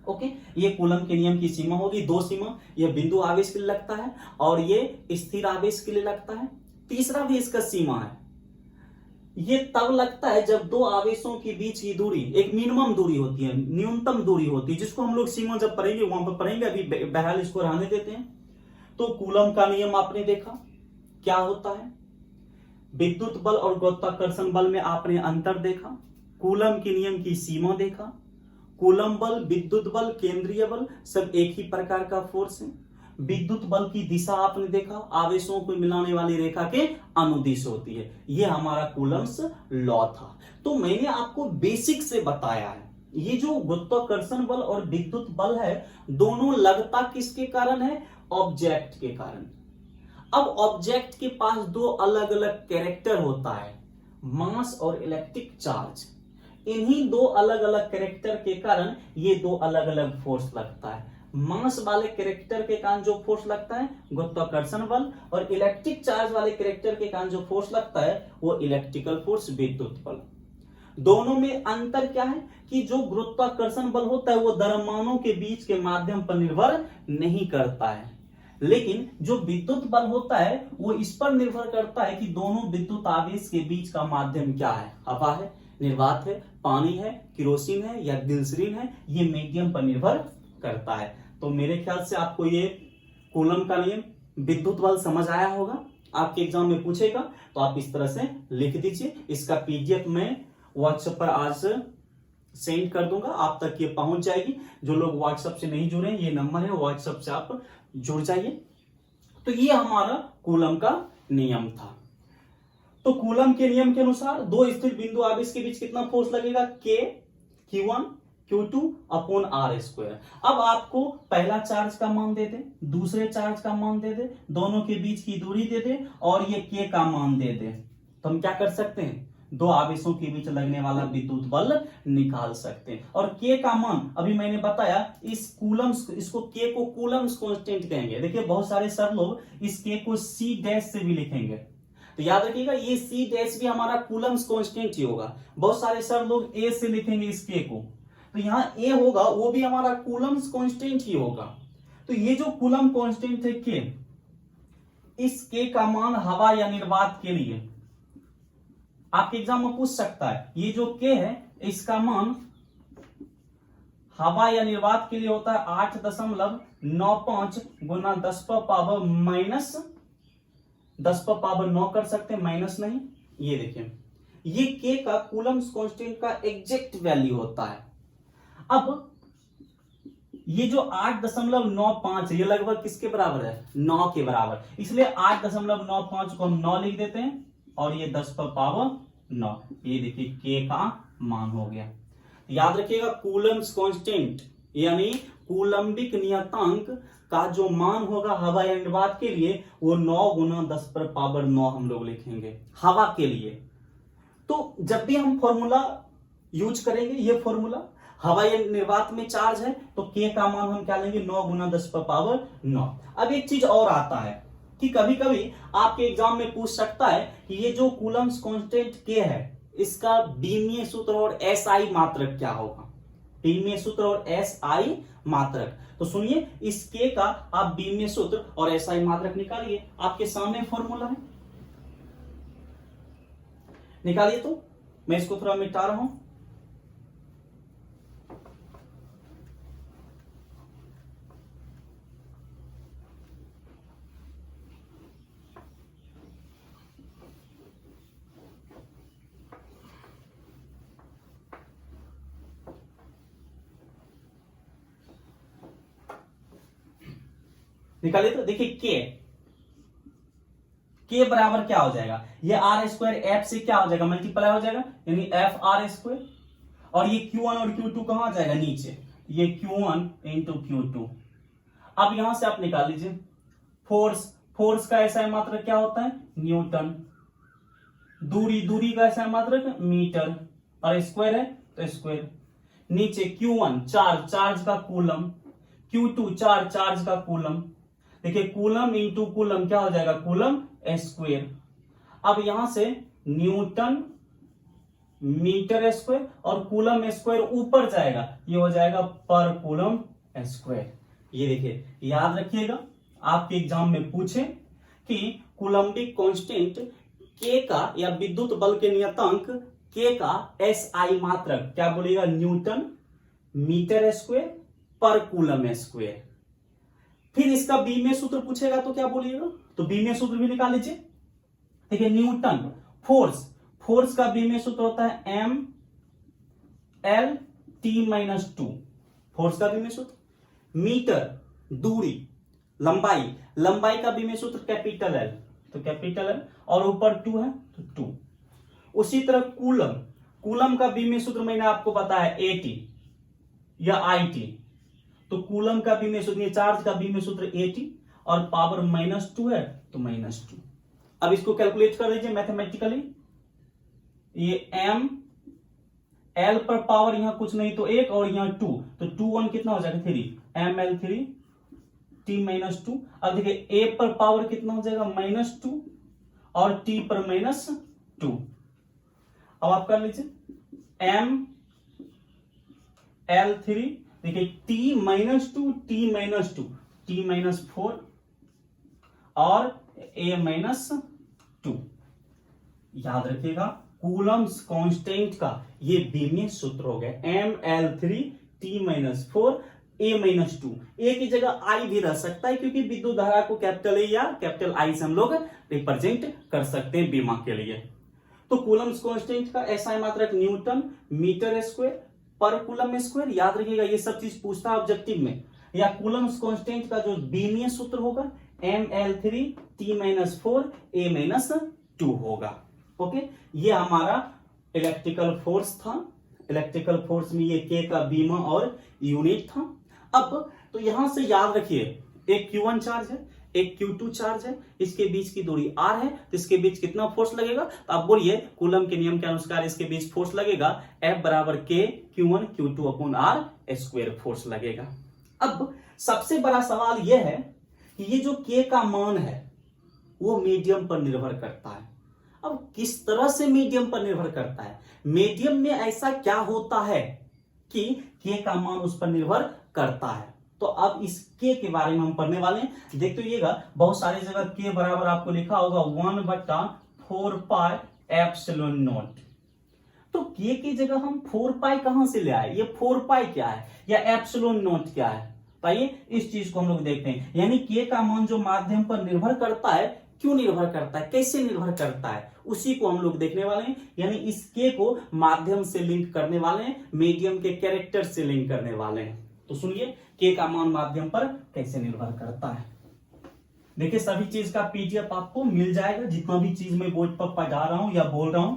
ओके, ये कूलम के नियम की सीमा होगी, दो सीमा, यह बिंदु आवेश के लिए लगता है और ये स्थिर आवेश के लिए लगता है। तीसरा भी इसका सीमा है, ये तब लगता है जब दो आवेशों के बीच की दूरी एक मिनिमम दूरी होती है, न्यूनतम दूरी होती है, जिसको हम लोग सीमा जब पढ़ेंगे वहां पर पढ़ेंगे, अभी बहरहाल इसको रहने देते हैं। तो कूलम का नियम आपने देखा क्या होता है, विद्युत बल और गुरुत्वाकर्षण बल में आपने अंतर देखा, कूलम के नियम की सीमा देखा, कूलम बल, विद्युत बल, केंद्रीय बल सब एक ही प्रकार का फोर्स है। विद्युत बल की दिशा आपने देखा, आवेशों को मिलाने वाली रेखा के अनुदिश होती है। यह हमारा कूलम्स लॉ था। तो मैंने आपको बेसिक से बताया है, ये जो गुरुत्वाकर्षण बल और विद्युत बल है, दोनों लगता किसके कारण है? ऑब्जेक्ट के कारण। अब ऑब्जेक्ट के पास दो अलग अलग कैरेक्टर होता है, मास और इलेक्ट्रिक चार्ज। इन्हीं दो अलग अलग कैरेक्टर के कारण ये दो अलग अलग फोर्स लगता है। मास वाले कैरेक्टर के कारण जो फोर्स लगता है गुरुत्वाकर्षण बल, और इलेक्ट्रिक चार्ज वाले कैरेक्टर के कारण जो फोर्स लगता है वो इलेक्ट्रिकल फोर्स, विद्युत बल। दोनों में अंतर क्या है कि जो गुरुत्वाकर्षण बल होता है वो द्रव्यमानों के बीच के माध्यम पर निर्भर नहीं करता है, लेकिन जो विद्युत बल होता है वो इस पर निर्भर करता है कि दोनों विद्युत आवेश के बीच का माध्यम क्या है, हवा है, निर्वात है, पानी है, केरोसिन है या ग्लिसरीन है, ये मीडियम पर निर्भर करता है। तो मेरे ख्याल से आपको ये कूलम का नियम, विद्युत बल समझ आया होगा। आपके एग्जाम में पूछेगा तो आप इस तरह से लिख दीजिए। इसका पीडीएफ मैं व्हाट्सएप पर आज सेंड कर दूंगा, आप तक ये पहुंच जाएगी। जो लोग व्हाट्सएप से नहीं जुड़े हैं, ये नंबर है, व्हाट्सएप से आप जुड़ जाइए। तो ये हमारा कूलम का नियम था। तो कूलम के नियम के अनुसार दो स्थिर बिंदु आवेश के बीच कितना फोर्स लगेगा? K Q1 Q2 upon R square. अब आपको पहला चार्ज का मान दे दे, दूसरे चार्ज का मान दे दे, दोनों के बीच की दूरी दे दे और ये K का मान दे दे, तो हम क्या कर सकते हैं? दो आवेशों के बीच लगने वाला विद्युत बल निकाल सकते हैं। और K का मान अभी मैंने बताया, इस कूलम्स, इसको K को कूलम्स कांस्टेंट कहेंगे। देखिए बहुत सारे सर लोग इस K को C डैश से भी लिखेंगे, तो याद रखिएगा ये C डैश भी हमारा कूलम्स कांस्टेंट ही होगा। बहुत सारे सर लोग A से लिखेंगे इस K को, तो यहाँ A होगा वो भी हमारा कूलम्स कांस्टेंट ही होगा। तो ये जो कूलम कांस्टेंट है K, इस K का मान हवा या निर्वात के लिए आपके एग्जाम में पूछ सकता है। ये जो K है इसका मान हवा या निर्वात के लिए होता है 8.95 गुना 10 पर पावर माइनस 10 पर पावर 9 कर सकते हैं, माइनस नहीं। ये देखिए ये K का कूलम्स कांस्टेंट का एग्जैक्ट वैल्यू होता है। अब ये जो 8.95 ये लगभग किसके बराबर है? 9 के बराबर। इसलिए 8.95 को हम 9 लिख देते हैं और ये 10 पर पावर 9। ये देखिए K का मान हो गया। याद रखिएगा कूलम्स कांस्टेंट यानी कूलम्बिक नियतांक का जो मान होगा हवा या निर्वात के लिए वो 9 गुना 10 पर पावर 9 हम लोग लिखेंगे हवा के लिए। तो जब भी हम फॉर्मूला यूज करेंगे, ये फॉर्मूला हवा या निर्वात में चार्ज है तो K का मान हम क्या लेंगे? 9 गुना 10 पर पावर 9। अब एक चीज और आता है कि कभी कभी आपके एग्जाम में पूछ सकता है कि ये जो कूलम्स कांस्टेंट K है इसका बीमीय सूत्र और SI मात्रक क्या होगा? बीमीय सूत्र और SI मात्रक। तो सुनिए इस K का आप बीमीय सूत्र और SI मात्रक निकालिए। आपके सामने फॉर्मूला है, निकालिए। तो मैं इसको थोड़ा मिटा रहा हूं। निकालिए। तो देखिए K बराबर क्या हो जाएगा? ये R स्क्वायर F से क्या हो जाएगा? मल्टीप्लाई हो जाएगा, यानी F R स्क्वायर। और ये Q1 और Q2 कहां जाएगा? नीचे। ये Q1 इंटू Q2। अब यहां से आप निकाल लीजिए फोर्स। फोर्स का SI मात्रक क्या होता है? न्यूटन। दूरी, दूरी का SI मात्रक मीटर। और स्क्वायर है तो स्क्वायर। नीचे Q1 चार्ज, चार्ज का कूलम। Q2 चार्ज, चार्ज का कूलम। देखिए कूलम इंटू कूलम क्या हो जाएगा? Coulomb square. अब यहां से न्यूटन मीटर स्क्वायर और कूलम स्क्वायर ऊपर जाएगा, ये हो जाएगा पर कूलम स्क्वायर। ये देखिए याद रखिएगा आपके एग्जाम में पूछे कि कूलम्बिक कांस्टेंट K का या विद्युत बल के नियतांक K का SI मात्रक क्या बोलेगा? न्यूटन मीटर स्क्वायर पर कूलम स्क्वायर। फिर इसका बीमीय सूत्र पूछेगा तो क्या बोलिएगा? तो बीमीय सूत्र भी निकाल लीजिए। देखिए न्यूटन फोर्स, फोर्स का बीमीय सूत्र होता है M L T-2 फोर्स का विमेय सूत्र। मीटर दूरी, लंबाई, लंबाई का विमेय सूत्र कैपिटल एल, तो कैपिटल एल, और ऊपर 2 है तो 2। उसी तरह कूलम, कूलम का विमेय सूत्र मैंने आपको बताया AT या IT, तो कूलम का विमेय सूत्र, चार्ज का विमेय सूत्र AT और पावर -2 है तो -2। अब इसको कैलकुलेट कर लीजिए मैथमेटिकली, ये m l पर पावर यहां कुछ नहीं तो 1 और यहां 2, तो 2 1 कितना हो जाएगा 3, ml3 T-2। अब देखिए a पर पावर कितना हो जाएगा -2 और t पर -2। अब आप कर लीजिए ml3, देखिए T-2 T-4 और a-2। याद रखिएगा कूलम्स कांस्टेंट का ये विमेय सूत्र हो गया ml3 T-4 a-2। ए की जगह आई भी रह सकता है क्योंकि विद्युत धारा को कैपिटल ए या कैपिटल आई से हम लोग रिप्रेजेंट कर सकते हैं बीमा के लिए। तो कूलम्स कांस्टेंट का SI मात्रक न्यूटन मीटर स्क्वायर पर कूलम स्क्वायर, याद रखिएगा ये सब चीज पूछता है ऑब्जेक्टिव में। या कूलम्स कांस्टेंट का जो विमेय सूत्र होगा ml3 T-4 a-2 होगा। ओके, ये हमारा इलेक्ट्रिकल फोर्स था। इलेक्ट्रिकल फोर्स में ये K का बीमा और यूनिट था। अब तो यहां से याद रखिए एक Q1 चार्ज है, एक Q2 चार्ज है, इसके बीच की दूरी R है, तो इसके बीच कितना फोर्स लगेगा, तो आप बोलिए कूलम के नियम के अनुसार इसके बीच फोर्स लगेगा F बराबर K Q1 Q2 upon R square force लगेगा। अब सबसे बड़ा सवाल यह है कि ये जो K का मान है वो मीडियम पर निर्भर करता है। अब किस तरह से मीडियम पर निर्भर करता है, मीडियम में ऐसा क्या होता है कि K का मान उस पर निर्भर करता है। तो अब इस K के बारे में हम पढ़ने वाले हैं। देखते रहिएगा बहुत सारी जगह K बराबर आपको लिखा होगा 1/4 पाई एप्सिलॉन नॉट। तो K की जगह हम 4 पाई कहां से ले आए, ये 4 पाई क्या है या एप्सिलॉन नॉट क्या है, आइए इस चीज को हम लोग देखते हैं। यानी K का मान जो माध्यम पर निर्भर करता है, क्यों निर्भर करता है, कैसे निर्भर करता है, उसी को हम लोग देखने वाले हैं। यानी इस K को माध्यम से लिंक करने वाले हैं, मीडियम के कैरेक्टर से लिंक करने वाले हैं। तो सुनिए K का मान माध्यम पर कैसे निर्भर करता है। देखिए सभी चीज का PDF आपको मिल जाएगा, जितना भी चीज मैं बोर्ड पर पढ़ा रहा हूं या बोल रहा हूं।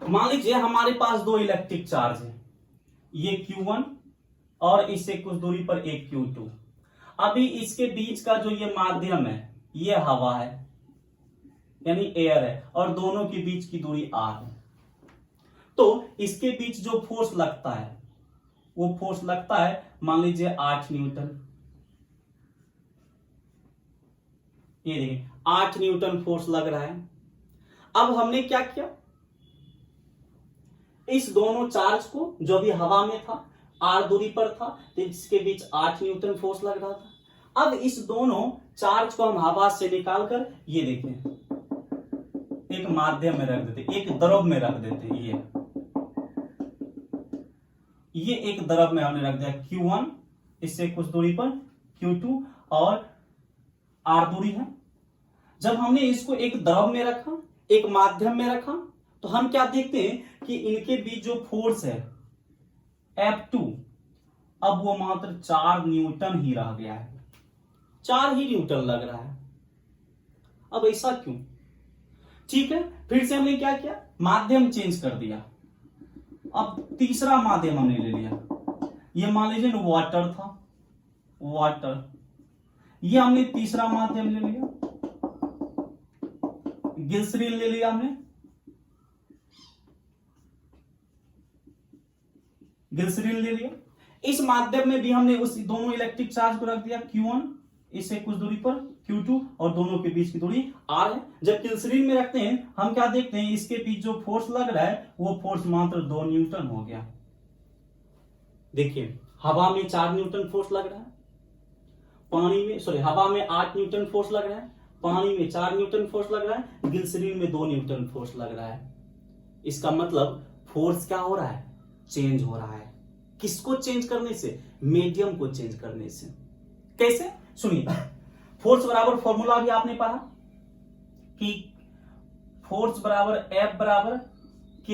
मान लीजिए हमारे पास दो इलेक्ट्रिक चार्ज है, ये Q1 और इससे कुछ दूरी पर एक Q2। अभी इसके बीच का जो ये माध्यम है ये हवा है यानी एयर है, और दोनों के बीच की दूरी R है। तो इसके बीच जो फोर्स लगता है वो फोर्स लगता है मान लीजिए 8 न्यूटन। ये देखिए 8 न्यूटन फोर्स लग रहा है। अब हमने क्या किया, इस दोनों चार्ज को जो भी हवा में था R दूरी पर था, तो इसके बीच 8 न्यूटन फोर्स लग रहा था। अब इस दोनों चार्ज को हम हवा से निकालकर ये देखें एक माध्यम में रख देते, एक द्रव में रख देते। ये एक द्रव में हमने रख दिया Q1, इससे कुछ दूरी पर Q2 और R दूरी है। जब हमने इसको एक द्रव में रखा, एक माध्यम में रखा, तो हम क्या देखते हैं कि इनके बीच जो फोर्स है F2 अब वो मात्र 4 न्यूटन ही रह गया है, 4 ही न्यूटन लग रहा है। अब ऐसा क्यों, ठीक है, फिर से हमने क्या किया, माध्यम चेंज कर दिया। अब तीसरा माध्यम हमने ले लिया, ये मान लीजिए वाटर था, वाटर, ये हमने तीसरा माध्यम ले लिया। ग्लिसरीन ले लिया हमने, ग्लिसरीन ले लिया। इस माध्यम में भी हमने उस दोनों इलेक्ट्रिक चार्ज को रख दिया Q1, इससे कुछ दूरी पर Q2 और दोनों के बीच की दूरी R है। जब ग्लिसरीन में रखते हैं हम क्या देखते हैं, इसके बीच जो फोर्स लग रहा है वो फोर्स मात्र 2 न्यूटन हो गया। देखिए हवा में 4 न्यूटन फोर्स लग रहा है, पानी में हवा में 8 न्यूटन फोर्स लग रहा है, पानी में 4 न्यूटन फोर्स लग रहा है, ग्लिसरीन में 2 न्यूटन फोर्स लग रहा है। इसका मतलब फोर्स क्या हो रहा है, चेंज हो रहा है। किसको चेंज करने से, मीडियम को चेंज करने से। कैसे, सुनिए, फोर्स बराबर फॉर्मूला भी आपने पढ़ा कि फोर्स बराबर F बराबर K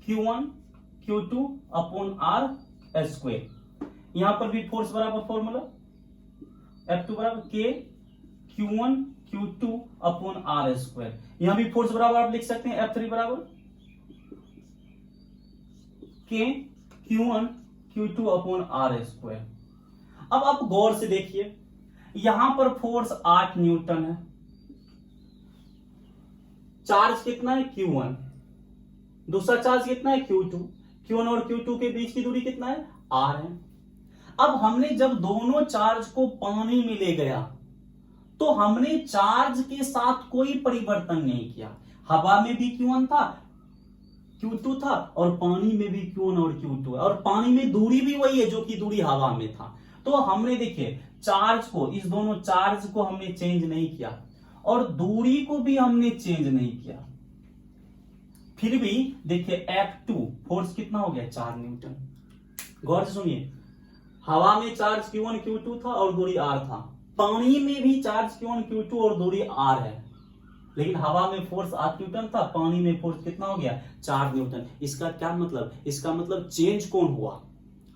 Q1 Q2 upon R square. यहां पर भी फोर्स बराबर फॉर्मूला F2 बराबर K Q1 Q2 upon R square. यहां भी फोर्स बराबर आप लिख सकते हैं F3 बराबर K Q1 Q2 upon R square. अब आप गौर से देखिए, यहां पर फोर्स 8 न्यूटन है, चार्ज कितना है Q1, दूसरा चार्ज कितना है Q2, Q1 और Q2 के बीच की दूरी कितना है R है। अब हमने जब दोनों चार्ज को पानी में ले गया तो हमने चार्ज के साथ कोई परिवर्तन नहीं किया। हवा में भी Q1 था Q2 था और पानी में भी Q1 और Q2 है, और पानी में दूरी भी वही है जो कि दूरी हवा में था। तो हमने देखिए चार्ज को, इस दोनों चार्ज को हमने चेंज नहीं किया और दूरी को भी हमने चेंज नहीं किया, फिर भी देखिए F2 फोर्स कितना हो गया 4 न्यूटन। गौर से सुनिए, हवा में चार्ज Q1 Q2 था और दूरी R था, पानी में भी चार्ज Q1 Q2 और दूरी R है, लेकिन हवा में फोर्स 8 न्यूटन था, पानी में फोर्स कितना हो गया 4 न्यूटन। इसका क्या मतलब, इसका मतलब चेंज कौन हुआ,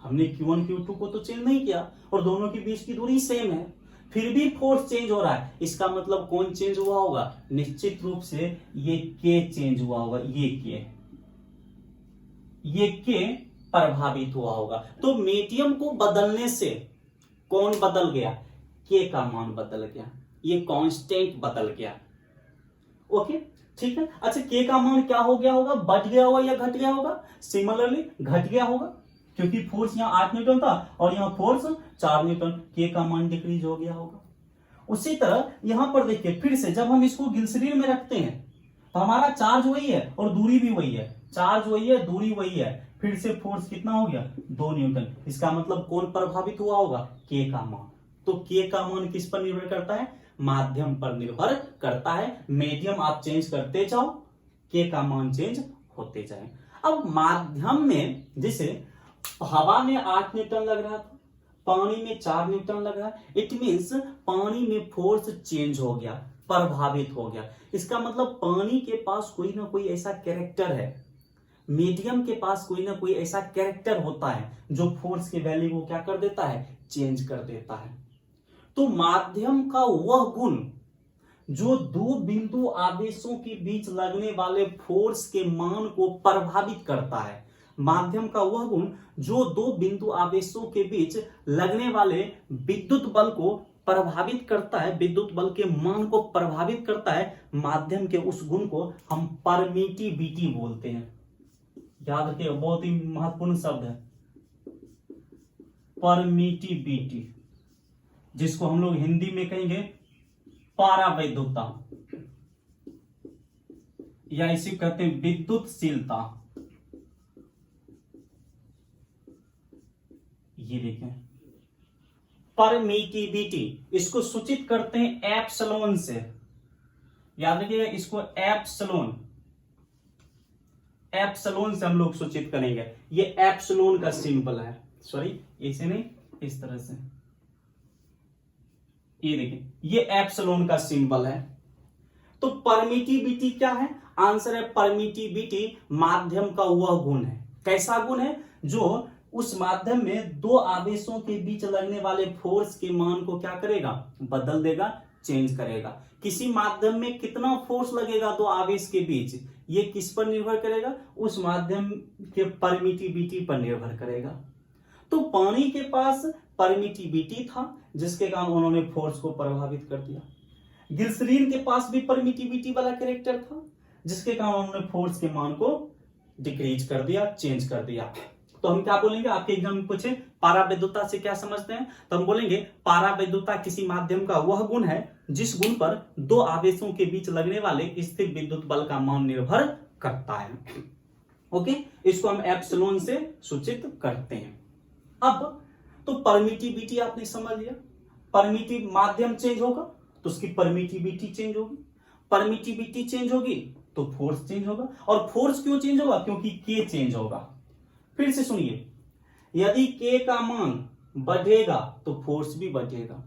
हमने Q1 Q2 को तो चेंज नहीं किया और दोनों के बीच की दूरी सेम है, फिर भी फोर्स चेंज हो रहा है। इसका मतलब कौन चेंज हुआ होगा, निश्चित रूप से ये K चेंज हुआ होगा, ये K प्रभावित हुआ होगा। तो मीडियम को बदलने से कौन बदल गया, K का मान बदल गया, ये कांस्टेंट बदल गया। ओके ठीक है। अच्छा K का मान क्या हो गया होगा, बढ़ गया होगा या घट गया होगा, सिमिलरली घट गया होगा, क्योंकि फोर्स यहाँ 8 न्यूटन था और यहाँ फोर्स 4 न्यूटन, K का मान डिक्रीज हो गया होगा। उसी तरह यहां पर देखिए, फिर से जब हम इसको ग्लिसरीन में रखते हैं तो हमारा चार्ज वही है और दूरी भी वही है, चार्ज वही है दूरी वही है, फिर से फोर्स कितना हो गया 2 न्यूटन। इसका मतलब कौन प्रभावित हुआ होगा, K का मान। तो K का मान किस पर निर्भर करता है, माध्यम पर निर्भर करता है। मीडियम आप चेंज करते जाओ, K का मान चेंज होते जाए। अब माध्यम में जैसे हवा में 8 न्यूटन लग रहा था, पानी में 4 न्यूटन लग रहा है, इट मींस पानी में फोर्स चेंज हो गया, प्रभावित हो गया। इसका मतलब पानी के पास कोई ना कोई ऐसा कैरेक्टर है, मीडियम के पास कोई ना कोई ऐसा कैरेक्टर होता है जो फोर्स के वैल्यू को क्या कर देता है, चेंज कर देता है। तो माध्यम का वह गुण जो दो बिंदु आवेशों के बीच लगने वाले फोर्स के मान को प्रभावित करता है, माध्यम का वह गुण जो दो बिंदु आवेशों के बीच लगने वाले विद्युत बल को प्रभावित करता है, विद्युत बल के मान को प्रभावित करता है, माध्यम के उस गुण को हम परमिटिविटी बोलते हैं। याद रखिए, बहुत ही महत्वपूर्ण शब्द है परमिटिविटी, जिसको हम लोग हिंदी में कहेंगे पारावैद्युता, या इसे कहते हैं विद्युतशीलता। ये देखें परमिटिविटी, इसको सूचित करते हैं एप्सिलॉन से। याद रखिएगा, इसको एप्सिलॉन से हम लोग सूचित करेंगे। ये एप्सिलॉन का सिंबल है, सॉरी ऐसे नहीं, इस तरह से, ये देखिए ये एप्सिलॉन का सिंबल है। तो परमिटिविटी क्या है, आंसर है परमिटिविटी माध्यम का वह गुण है। कैसा गुण है, जो उस माध्यम में दो आवेशों के बीच लगने वाले फोर्स के मान को क्या करेगा, बदल देगा, चेंज करेगा। किसी माध्यम में कितना फोर्स लगेगा दो आवेश के बीच, ये किस पर निर्भर करेगा, उस माध्यम के परमिटिविटी पर निर्भर करेगा। तो पानी के पास परमिटिविटी था जिसके कारण उन्होंने फोर्स को प्रभावित कर दिया। ग्लिसरीन के पास भी परमिटिविटी वाला कैरेक्टर था जिसके कारण उन्होंने फोर्स के मान को डिक्रीज कर दिया, चेंज कर दिया। तो हम क्या बोलेंगे, आपके एग्जाम में पूछे पारावैद्युता से क्या समझते हैं, तो हम बोलेंगे पारावैद्युता किसी माध्यम का वह गुण है जिस गुण पर दो आवेशों के बीच लगने वाले स्थिर विद्युत बल का मान निर्भर करता है। ओके, इसको हम एप्सिलॉन से सूचित करते हैं। अब तो परमिटिविटी आपने समझ लिया, परमिटिव माध्यम चेंज होगा तो उसकी परमिटिविटी चेंज होगी, परमिटिविटी चेंज होगी तो फोर्स चेंज होगा। और फोर्स क्यों चेंज होगा, क्योंकि K चेंज होगा। फिर से सुनिए, यदि K का मान बढ़ेगा तो फोर्स भी बढ़ेगा,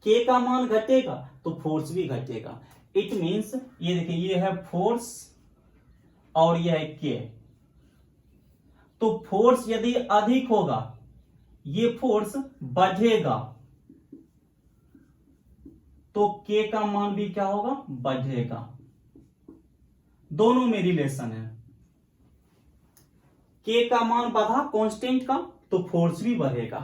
K का मान घटेगा तो फोर्स भी घटेगा। इट मीन्स ये देखिए, ये है फोर्स और ये है के। तो फोर्स यदि अधिक होगा, ये फोर्स बढ़ेगा, तो के का मान भी क्या होगा, बढ़ेगा। दोनों में रिलेशन है, के का मान बढ़ा कांस्टेंट का, तो फोर्स भी बढ़ेगा।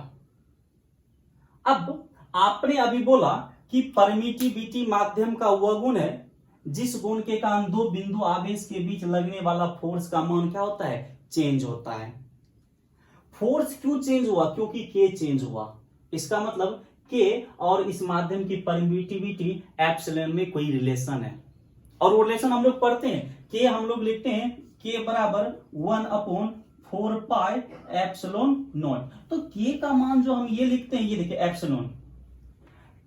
अब आपने अभी बोला कि परमिटिविटी माध्यम का वह गुण है जिस गुण के कारण दो बिंदु आवेश के बीच लगने वाला फोर्स का मान क्या होता है, चेंज होता है। फोर्स क्यों चेंज हुआ, क्योंकि के चेंज हुआ। इसका मतलब के और इस माध्यम की परमिटिविटी एप्सिलॉन में कोई रिलेशन है, और वो रिलेशन हम लोग पढ़ते हैं। के हम लोग लिखते हैं के बराबर 1/4 पाई एप्सिलॉन नॉट। तो के का मान जो हम ये लिखते हैं, ये देखिए एप्सिलॉन,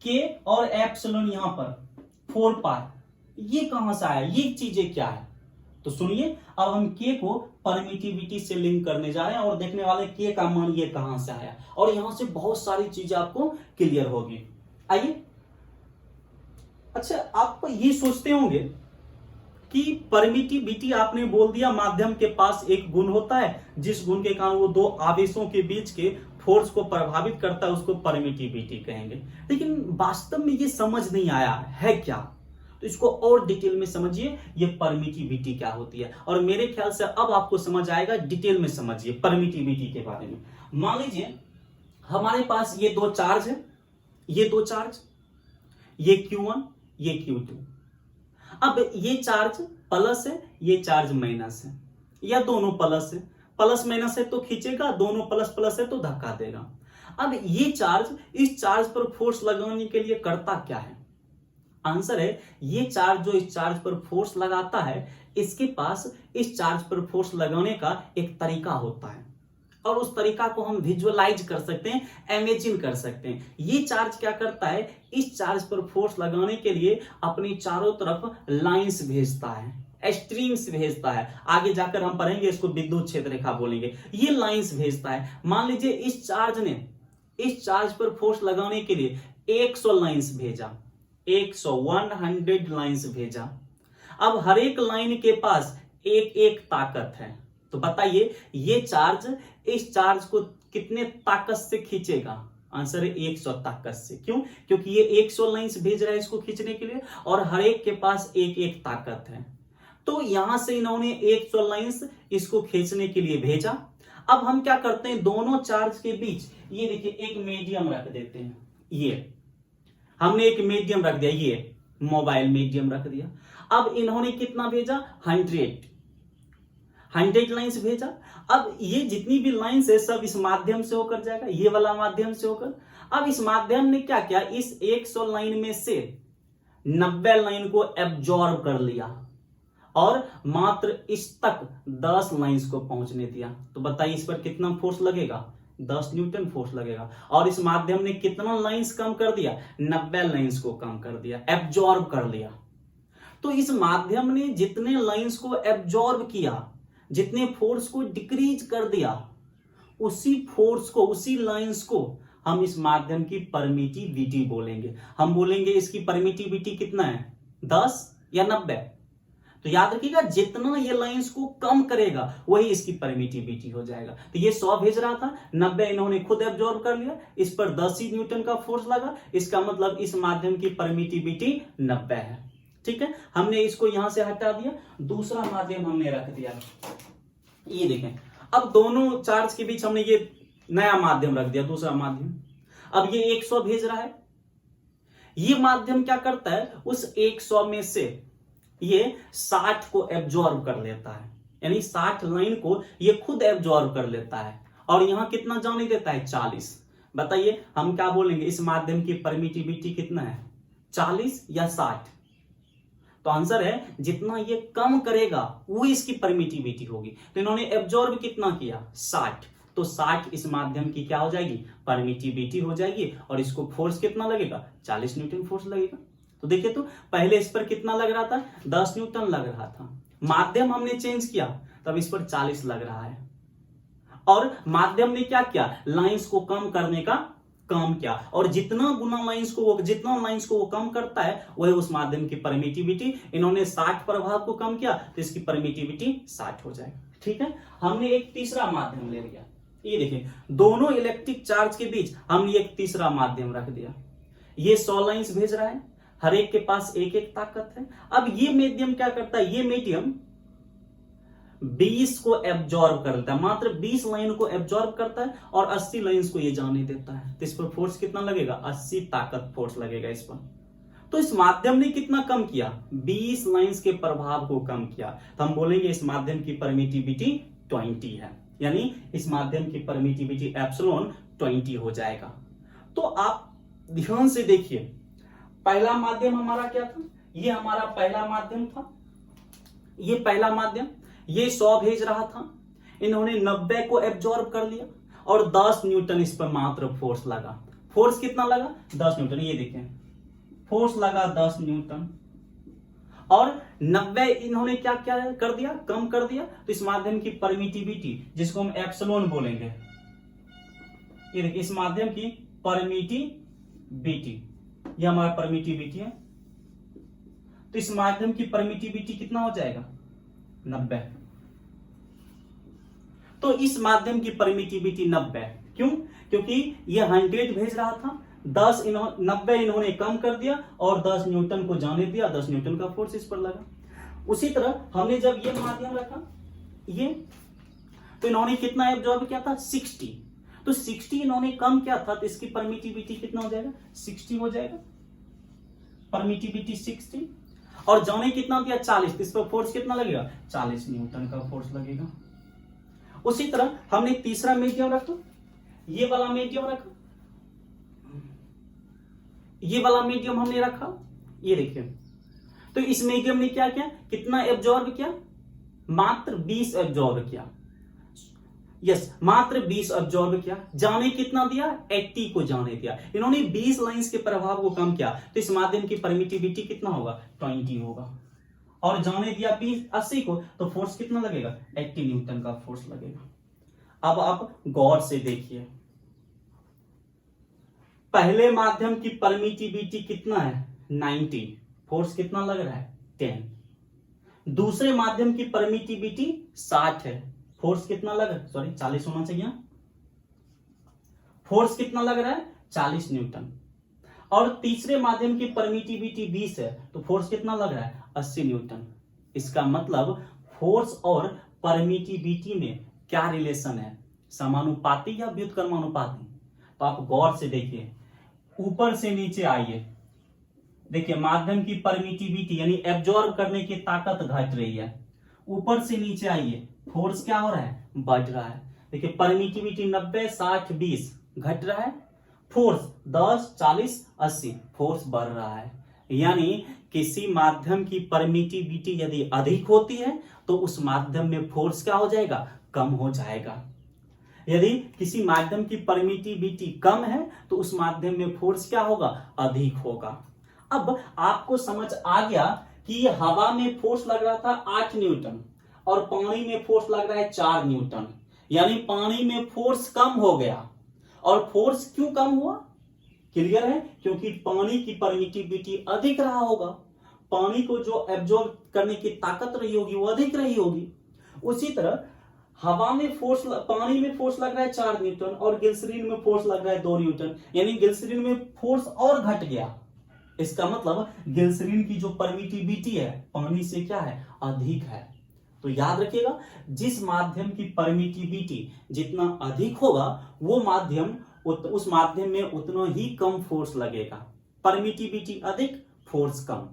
के और एप्सिलॉन यहां पर 4 पाई, ये कहां से आया, ये चीजें क्या है। तो सुनिए, अब हम के को परमिटिविटी से लिंक करने जा रहे हैं और देखने वाले के का मान ये कहां से आया, और यहां से बहुत सारी चीजें आपको क्लियर होगी। आइए, अच्छा आप ये सोचते होंगे कि परमिटिविटी आपने बोल दिया माध्यम के पास एक गुण होता है जिस गुण के कारण वो दो आवेशों के बीच के फोर्स को प्रभावित करता है, उसको परमिटिविटी कहेंगे। लेकिन वास्तव में ये समझ नहीं आया है क्या, तो इसको और डिटेल में समझिए, ये परमिटिविटी क्या होती है। और मेरे ख्याल से अब आपको समझ आएगा, डिटेल में समझिए परमिटिविटी के बारे में। मान लीजिए हमारे पास ये दो चार्ज है, ये दो चार्ज, ये Q1 ये Q2। अब ये चार्ज प्लस है, ये चार्ज माइनस है, या दोनों प्लस है, प्लस माइनस है तो खींचेगा, दोनों प्लस प्लस है तो धक्का देगा। अब ये चार्ज इस चार्ज पर फोर्स लगाने के लिए करता क्या है, आंसर है ये चार्ज जो इस चार्ज पर फोर्स लगाता है, इसके पास इस चार्ज पर फोर्स लगाने का एक तरीका होता है, और उस तरीका को हम विजुअलाइज कर सकते हैं, इमेजिन कर सकते हैं। ये चार्ज क्या करता है, इस चार्ज पर फोर्स लगाने के लिए अपनी चारों तरफ लाइंस भेजता है, स्ट्रिंग्स भेजता है। आगे जाकर हम पढ़ेंगे, इसको विद्युत क्षेत्र रेखा बोलेंगे। ये लाइंस भेजता है। मान लीजिए इस चार्ज ने इस चार्ज पर फोर्स लगाने के लिए 100 लाइंस भेजा, 100 लाइंस भेजा। अब हर एक लाइन के पास एक एक ताकत है, तो बताइए ये चार्ज इस चार्ज को कितने ताकत से खींचेगा, आंसर है 100 ताकत से। क्यों, क्योंकि ये 100 लाइंस भेज रहा है इसको खींचने के लिए, और हर एक के पास एक एक ताकत है। तो यहां से इन्होंने 100 लाइंस इसको खींचने के लिए भेजा। अब हम क्या करते हैं, दोनों चार्ज के बीच ये देखिए एक मीडियम रख देते हैं। ये हमने एक मीडियम रख दिया, ये मोबाइल मीडियम रख दिया। अब इन्होंने कितना भेजा, 100 लाइंस भेजा। अब ये जितनी भी लाइंस है सब इस माध्यम से होकर जाएगा, ये वाला माध्यम से होकर। अब इस माध्यम ने क्या किया, इस 100 लाइन में से 90 लाइन को एब्जॉर्ब कर लिया और मात्र इस तक 10 लाइंस को पहुंचने दिया। तो बताइए इस पर कितना फोर्स लगेगा, 10 न्यूटन फोर्स लगेगा। और इस माध्यम ने कितना लाइंस कम कर दिया, 90 लाइंस को कम कर दिया, एब्जॉर्ब कर लिया। तो इस माध्यम ने जितने लाइंस को एब्जॉर्ब किया, जितने फोर्स को डिक्रीज कर दिया, उसी फोर्स को, उसी लाइंस को हम इस माध्यम की परमिटिविटी बोलेंगे। हम बोलेंगे इसकी परमिटिविटी कितना है, 10 या 90। तो याद रखिएगा जितना ये लाइंस को कम करेगा वही इसकी परमिटिविटी हो जाएगा। तो ये 100 भेज रहा था, 90 इन्होंने खुद एब्जॉर्ब कर लिया, इस पर 10 ही न्यूटन का फोर्स लगा, इसका मतलब इस माध्यम की परमिटिविटी 90 है। ठीक है, हमने इसको यहां से हटा दिया, दूसरा माध्यम हमने रख दिया। ये देखें, अब दोनों चार्ज के बीच हमने ये नया माध्यम रख दिया, दूसरा माध्यम। अब ये 100 भेज रहा है, ये माध्यम क्या करता है, उस 100 में से ये 60 को एब्जॉर्ब कर लेता है, यानी 60 लाइन को ये खुद एब्जॉर्ब कर लेता है, और यहां कितना जाने देता है, 40। बताइए हम क्या बोलेंगे, इस माध्यम की परमिटिविटी कितना है, 40 या 60? तो आंसर है जितना ये कम करेगा वो इसकी परमिटिविटी होगी। तो इन्होंने एब्जॉर्ब कितना किया, 60, तो 60 इस माध्यम की क्या हो जाएगी, परमिटिविटी हो जाएगी। और इसको फोर्स कितना लगेगा, 40 न्यूटन फोर्स लगेगा। तो देखिए, तो पहले इस पर कितना लग रहा था, 10 न्यूटन लग रहा था, माध्यम हमने चेंज किया तब इस पर 40 लग रहा है। और माध्यम ने क्या किया, लाइंस को कम करने का कम किया, और जितना लाइंस को वो कम करता है वह उस माध्यम की परमिटिविटी। इन्होंने 60 प्रभाव को कम किया तो इसकी परमिटिविटी 60 हो जाएगी। ठीक है, हमने एक तीसरा माध्यम ले लिया। ये देखिए, दोनों इलेक्ट्रिक चार्ज के बीच हमने एक तीसरा माध्यम रख दिया। ये 100 लाइंस भेज रहा है, हर एक के पास एक एक ताकत है। अब ये मीडियम क्या करता है, ये मीडियम 20 को एब्जॉर्ब करता है, मात्र 20 लाइन को एब्जॉर्ब करता है और 80 लाइंस को ये जाने देता है। तो इस पर फोर्स कितना लगेगा, 80 ताकत फोर्स लगेगा इस पर। तो इस माध्यम ने कितना कम किया, 20 लाइंस के प्रभाव को कम किया। तो हम बोलेंगे इस माध्यम की परमिटिविटी 20 है, यानी इस माध्यम की परमिटिविटी एप्सिलॉन 20 हो जाएगा। तो आप ध्यान से देखिए, पहला माध्यम हमारा क्या था, ये हमारा पहला माध्यम था। ये पहला माध्यम, ये 100 भेज रहा था, इन्होंने 90 को एब्जॉर्ब कर लिया और 10 न्यूटन इस पर मात्र फोर्स लगा। फोर्स कितना लगा, 10 न्यूटन। ये देखें, फोर्स लगा 10 न्यूटन और 90 इन्होंने क्या क्या कर दिया, कम कर दिया। तो इस माध्यम की परमिटिविटी, जिसको हम एप्सिलॉन बोलेंगे, ये देखिए इस माध्यम की परमिटिविटी, ये हमारा परमिटिविटी है। तो इस माध्यम की परमिटिविटी कितना हो जाएगा, 90। तो इस माध्यम की परमिटिविटी 90, क्यों, क्योंकि ये 100 भेज रहा था, 90 इन्होंने कम कर दिया और 10 न्यूटन को जाने दिया, 10 न्यूटन का फोर्स इस पर लगा। उसी तरह हमने जब ये माध्यम रखा, ये तो इन्होंने कितना एब्जॉर्ब किया था, 60। तो 60 इन्होंने कम किया था, तो इसकी परमिटिविटी कितना हो जाएगा, 60 हो जाएगा, परमिटिविटी 60। और जाने कितना दिया, 40। तो इस पर फोर्स कितना लगेगा, 40 न्यूटन का फोर्स लगेगा। उसी तरह हमने तीसरा मीडियम रखा, ये वाला मीडियम रखा, ये वाला मीडियम हमने रखा। ये देखिए, तो इस मीडियम ने क्या किया, कितना एब्जॉर्ब किया, मात्र 20 एब्जॉर्ब किया। यस, मात्र 20 एब्जॉर्ब किया। जाने कितना दिया, 80 को जाने दिया। इन्होंने 20 लाइंस के प्रभाव को कम किया, तो इस माध्यम की परमिटिविटी कितना होगा, 20 होगा। और जाने दिया 80 को, तो फोर्स कितना लगेगा, 80 न्यूटन का फोर्स लगेगा। अब आप गौर से देखिए, पहले माध्यम की परमिटिविटी कितना है, 90, फोर्स कितना लग रहा है, 10। दूसरे माध्यम की परमिटिविटी 60 है, फोर्स कितना लग रहा है, सॉरी 40 होना चाहिए, फोर्स कितना लग रहा है, 40 न्यूटन। और तीसरे माध्यम की परमिटिविटी 20 है, तो फोर्स कितना लग रहा है, 80 न्यूटन। इसका मतलब फोर्स और परमिटिविटी में क्या रिलेशन है, समानुपाती या व्युत्क्रमानुपाती। तो आप गौर से देखिए, ऊपर से नीचे आइए, देखिए माध्यम की परमिटिविटी यानी एब्जॉर्ब करने की ताकत घट रही है। ऊपर से नीचे आइए, फोर्स क्या हो रहा है, बढ़ रहा है। देखिए परमिटिविटी 90, 60, 20 घट रहा है, फोर्स 10, 40, 80 फोर्स बढ़ रहा है। यानी किसी माध्यम की परमिटिविटी यदि अधिक होती है तो उस माध्यम में फोर्स क्या हो जाएगा, कम हो जाएगा। यदि किसी माध्यम की परमिटिविटी कम है तो उस माध्यम में फोर्स क्या होगा, अधिक होगा। अब आपको समझ आ गया कि हवा में फोर्स लग रहा था 8 न्यूटन और पानी में फोर्स लग रहा है 4 न्यूटन, यानी पानी में फोर्स कम हो गया। और फोर्स क्यों कम हुआ, क्लियर है, क्योंकि पानी की परमिटिविटी अधिक रहा होगा, पानी को जो एब्जॉर्ब करने की ताकत रही होगी वो अधिक रही होगी। उसी तरह हवा में फोर्स, पानी में फोर्स लग रहा है 4 न्यूटन और ग्लिसरीन में फोर्स लग रहा है 2 न्यूटन, यानी ग्लिसरीन में फोर्स और घट गया। इसका मतलब ग्लिसरीन की जो परमिटिविटी है पानी से क्या है, अधिक है। तो याद रखिएगा, जिस माध्यम की परमिटिविटी जितना अधिक होगा वो माध्यम, उस माध्यम में उतना ही कम फोर्स लगेगा। परमिटिविटी अधिक, फोर्स कम,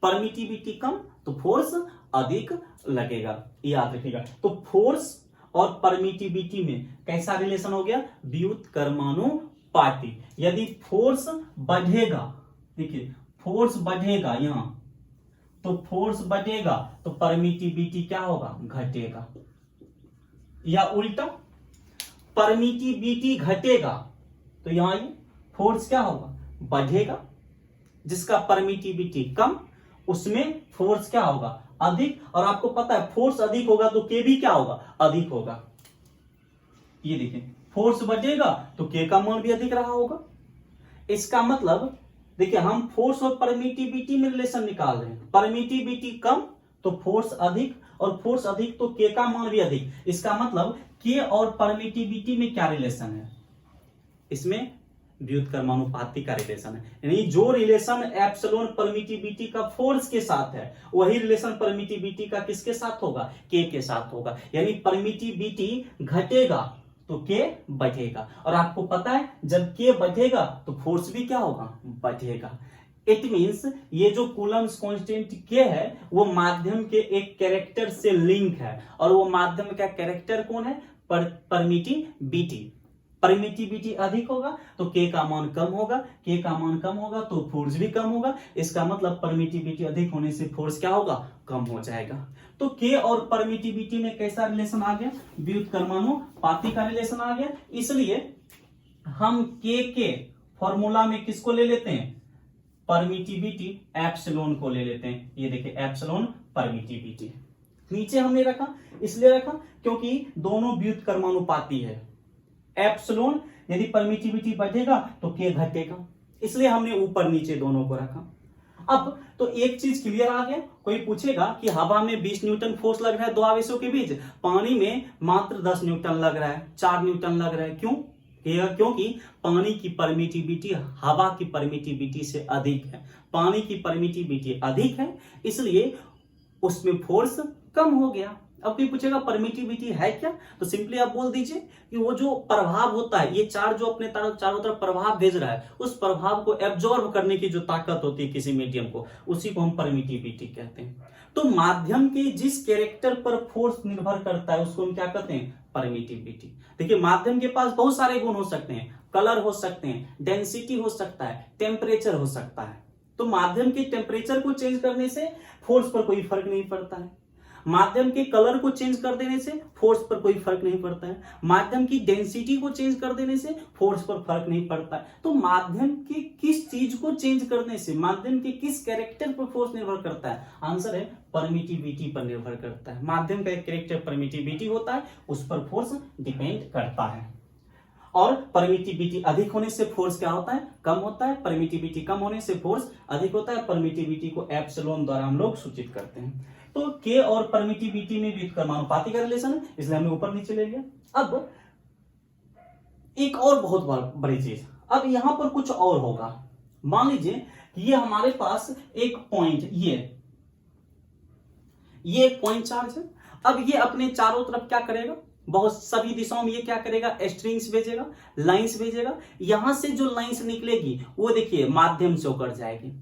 परमिटिविटी कम तो फोर्स अधिक लगेगा, याद रखिएगा। तो फोर्स और परमिटिविटी में कैसा रिलेशन हो गया, व्युत्क्रमानुपाती। यदि फोर्स बढ़ेगा, देखिए फोर्स बढ़ेगा यहां, तो फोर्स बढ़ेगा तो परमिटिविटी क्या होगा, घटेगा। या उल्टा परमिटिविटी घटेगा तो यहां ये फोर्स क्या होगा, बढ़ेगा। जिसका परमिटिविटी कम उसमें फोर्स क्या होगा, अधिक। और आपको पता है फोर्स अधिक होगा तो के भी क्या होगा, अधिक होगा। ये देखिए फोर्स बढ़ेगा तो के का मान भी अधिक रहा होगा। इसका मतलब देखिए हम फोर्स और परमिटिविटी में रिलेशन निकाल रहे हैं। परमिटिविटी कम तो फोर्स अधिक, और फोर्स अधिक तो के का मान भी अधिक। इसका मतलब के और परमिटिविटी में क्या रिलेशन है, इसमें व्युत्क्रमानुपाती का रिलेशन है। यानी जो रिलेशन एप्सिलॉन परमिटिविटी का फोर्स के साथ है वही रिलेशन परमिटिविटी का किसके साथ होगा, के साथ होगा। यानी परमिटिविटी घटेगा तो के बढ़ेगा, और आपको पता है जब के बढ़ेगा तो फोर्स भी क्या होगा, बढ़ेगा। इट मींस ये जो कूलम्स कांस्टेंट के है वो माध्यम के एक कैरेक्टर से लिंक है, और वो माध्यम का कैरेक्टर कौन है, परमिटिविटी। परमिटिविटी अधिक होगा तो के का मान कम होगा, के का मान कम होगा तो फोर्स भी कम होगा। इसका मतलब परमिटिविटी अधिक होने से फोर्स क्या होगा, कम हो जाएगा। तो के और परमिटिविटी में कैसा रिलेशन आ गया, व्युत्क्रमानुपाती का रिलेशन आ गया। इसलिए हम के फॉर्मूला में किसको ले लेते हैं, परमिटिविटी एप्सिलॉन को ले लेते हैं। ये देखिए एप्सिलॉन परमिटिविटी नीचे हमने रखा, इसलिए रखा क्योंकि दोनों व्युत्क्रमानुपाती है। एप्सिलॉन यदि परमिटिविटी बढ़ेगा तो के घटेगा, इसलिए हमने ऊपर नीचे दोनों को रखा। अब तो एक चीज क्लियर आ गया। कोई पूछेगा कि हवा में 20 न्यूटन फोर्स लग रहा है दो आवेशों के बीच, पानी में मात्र 10 न्यूटन लग रहा है, 4 न्यूटन लग रहा है। क्यों, क्योंकि पानी की परमिटिविटी हवा की परमिटिविटी से अधिक है। पानी की परमिटिविटी अधिक है इसलिए उसमें फोर्स कम हो गया। अब कोई पूछेगा परमिटिविटी है क्या, तो सिंपली आप बोल दीजिए कि वो जो प्रभाव होता है, ये चार्ज जो अपने चारों तरफ प्रभाव भेज रहा है, उस प्रभाव को एब्जॉर्ब करने की जो ताकत होती है किसी मीडियम को, उसी को हम परमिटिविटी कहते हैं। तो माध्यम के जिस कैरेक्टर पर फोर्स निर्भर करता है उसको हम क्या कहते हैं, परमिटिविटी। देखिए माध्यम के पास बहुत सारे गुण हो सकते हैं, कलर हो सकते हैं, डेंसिटी हो सकता है, टेम्परेचर हो सकता है। तो माध्यम के टेम्परेचर को चेंज करने से फोर्स पर कोई फर्क नहीं पड़ता है, माध्यम के कलर को चेंज कर देने से फोर्स पर कोई फर्क नहीं पड़ता है, माध्यम की डेंसिटी को चेंज कर देने से फोर्स पर फर्क नहीं पड़ता है। तो माध्यम की किस चीज को चेंज करने से, माध्यम के किस कैरेक्टर पर फोर्स निर्भर करता है, आंसर है परमिटिविटी पर निर्भर करता है। माध्यम का एक कैरेक्टर परमिटिविटी होता है, उस पर फोर्स डिपेंड करता है। और परमिटिविटी अधिक होने से फोर्स क्या होता है, कम होता है। परमिटिविटी कम होने से फोर्स अधिक होता है। परमिटिविटी को एप्सिलॉन द्वारा हम लोग सूचित करते हैं। तो के और परमिटिविटी में व्युत्क्रमानुपाती का रिलेशन है, इसलिए हमने ऊपर नीचे ले लिया। अब एक और बहुत बड़ी चीज, अब यहां पर कुछ और होगा। मान लीजिए ये हमारे पास एक पॉइंट, ये एक पॉइंट चार्ज है। अब ये अपने चारों तरफ क्या करेगा, बहुत सभी दिशाओं में ये क्या करेगा, स्ट्रिंग्स भेजेगा, लाइंस भेजेगा। यहां से जो लाइंस निकलेगी वो देखिए माध्यम से होकर जाएगी।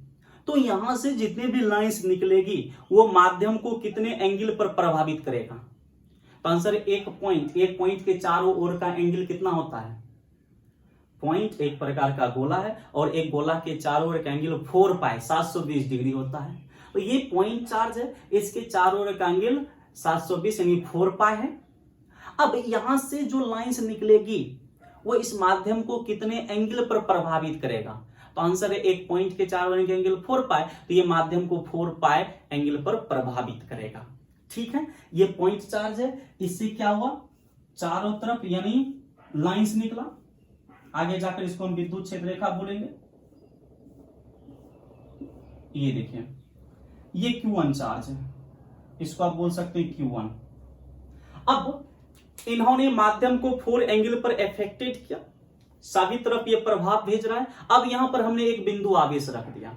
तो यहां से जितने भी लाइंस निकलेगी वो माध्यम को कितने एंगल पर प्रभावित करेगा, तो आंसर एक पॉइंट के चारों ओर का एंगल कितना होता है, पॉइंट एक प्रकार का गोला है और एक गोला के चारों ओर का एंगल 4 पाई 720 डिग्री होता है। तो ये पॉइंट चार्ज है, इसके चारों ओर का एंगल 720 यानी 4 पाई है। अब यहां से जो लाइंस निकलेगी वो इस माध्यम को कितने एंगल पर प्रभावित करेगा, तो आंसर है एक पॉइंट के चारों ओर का एंगल 4 पाई, तो ये माध्यम को 4 पाई एंगल पर प्रभावित करेगा। ठीक है, ये पॉइंट चार्ज है। इससे क्या हुआ, चारों तरफ यानी लाइंस निकला, आगे जाकर इसको हम विद्युत क्षेत्र रेखा बोलेंगे। ये देखिए ये Q1 चार्ज है, इसको आप बोल सकते हैं Q1। अब इन्होंने माध्यम को 4 एंगल पर अफेक्टेड किया, सभी तरफ ये प्रभाव भेज रहा है। अब यहां पर हमने एक बिंदु आवेश रख दिया।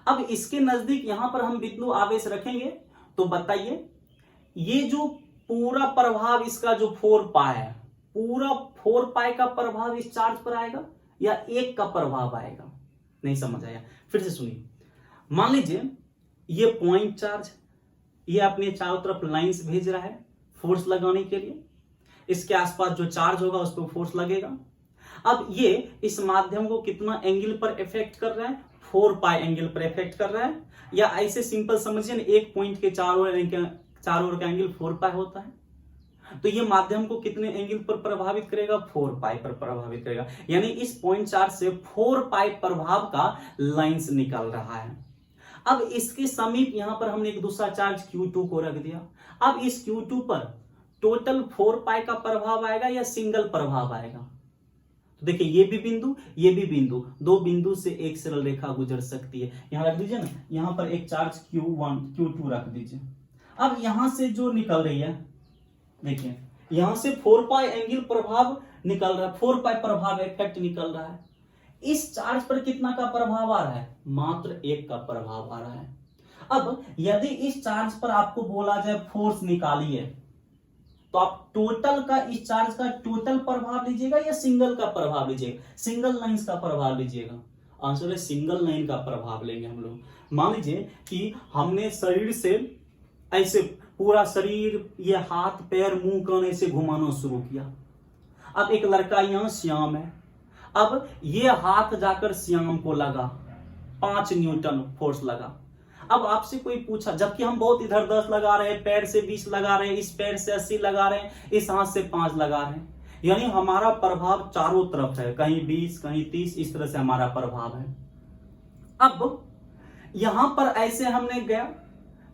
अब इसके नजदीक यहां पर हम बिंदु आवेश रखेंगे तो बताइए ये जो पूरा प्रभाव इसका जो 4 पाई है, पूरा 4 पाई का प्रभाव इस चार्ज पर आएगा या एक का प्रभाव आएगा, नहीं समझ आया, फिर से सुनिए। मान लीजिए ये पॉइंट चार्ज, ये अपने चारों तरफ लाइंस भेज रहा है फोर्स लगाने के लिए, इसके आसपास जो चार्ज होगा उस पर फोर्स लगेगा। अब ये इस माध्यम को कितना एंगल पर इफेक्ट कर रहा है, 4 पाई एंगल पर इफेक्ट कर रहा है, या ऐसे सिंपल समझिए ना, एक पॉइंट के चारों ओर का एंगल 4 पाई होता है। तो ये माध्यम को कितने एंगल पर प्रभावित करेगा, 4 पाई पर प्रभावित करेगा। यानी इस पॉइंट चार्ज से 4 पाई प्रभाव का लाइंस निकल रहा है। अब इसके समीप यहां पर हमने एक दूसरा चार्ज Q2 को रख दिया। अब इस Q2 पर टोटल 4 पाई का प्रभाव आएगा या सिंगल प्रभाव आएगा, तो देखिए ये भी बिंदु, दो बिंदु से एक सरल रेखा गुजर सकती है। यहां रख दीजिए ना, यहां पर एक चार्ज Q1 Q2 रख दीजिए। अब यहां से जो निकल रही है, देखिए यहां से 4 पाई एंगल प्रभाव निकल रहा है, 4 पाई प्रभाव इफेक्ट निकल रहा है। इस चार्ज पर कितना का प्रभाव आ रहा है? मात्र 1 का प्रभाव आ रहा है। अब यदि इस चार्ज पर आपको बोला जाए फोर्स निकालिए, तो आप टोटल का, इस चार्ज का टोटल प्रभाव लीजिएगा या सिंगल का प्रभाव लीजिएगा? सिंगल लाइंस का प्रभाव लीजिएगा। आंसर है सिंगल लाइन का प्रभाव लेंगे हम लोग। मान लीजिए कि हमने शरीर से ऐसे पूरा शरीर, ये हाथ पैर मुंह कान ऐसे घुमाना शुरू किया। अब एक लड़का यहां श्याम है, अब ये हाथ जाकर श्याम को लगा, 5 न्यूटन फोर्स लगा। अब आपसे कोई पूछा, जबकि हम बहुत इधर 10 लगा रहे हैं, पैर से 20 लगा रहे हैं, इस पैर से 80 लगा रहे हैं, इस हाथ से 5 लगा रहे हैं, यानी हमारा प्रभाव चारों तरफ है, कहीं 20 कहीं 30, इस तरह से हमारा प्रभाव है। अब यहां पर ऐसे हमने गया,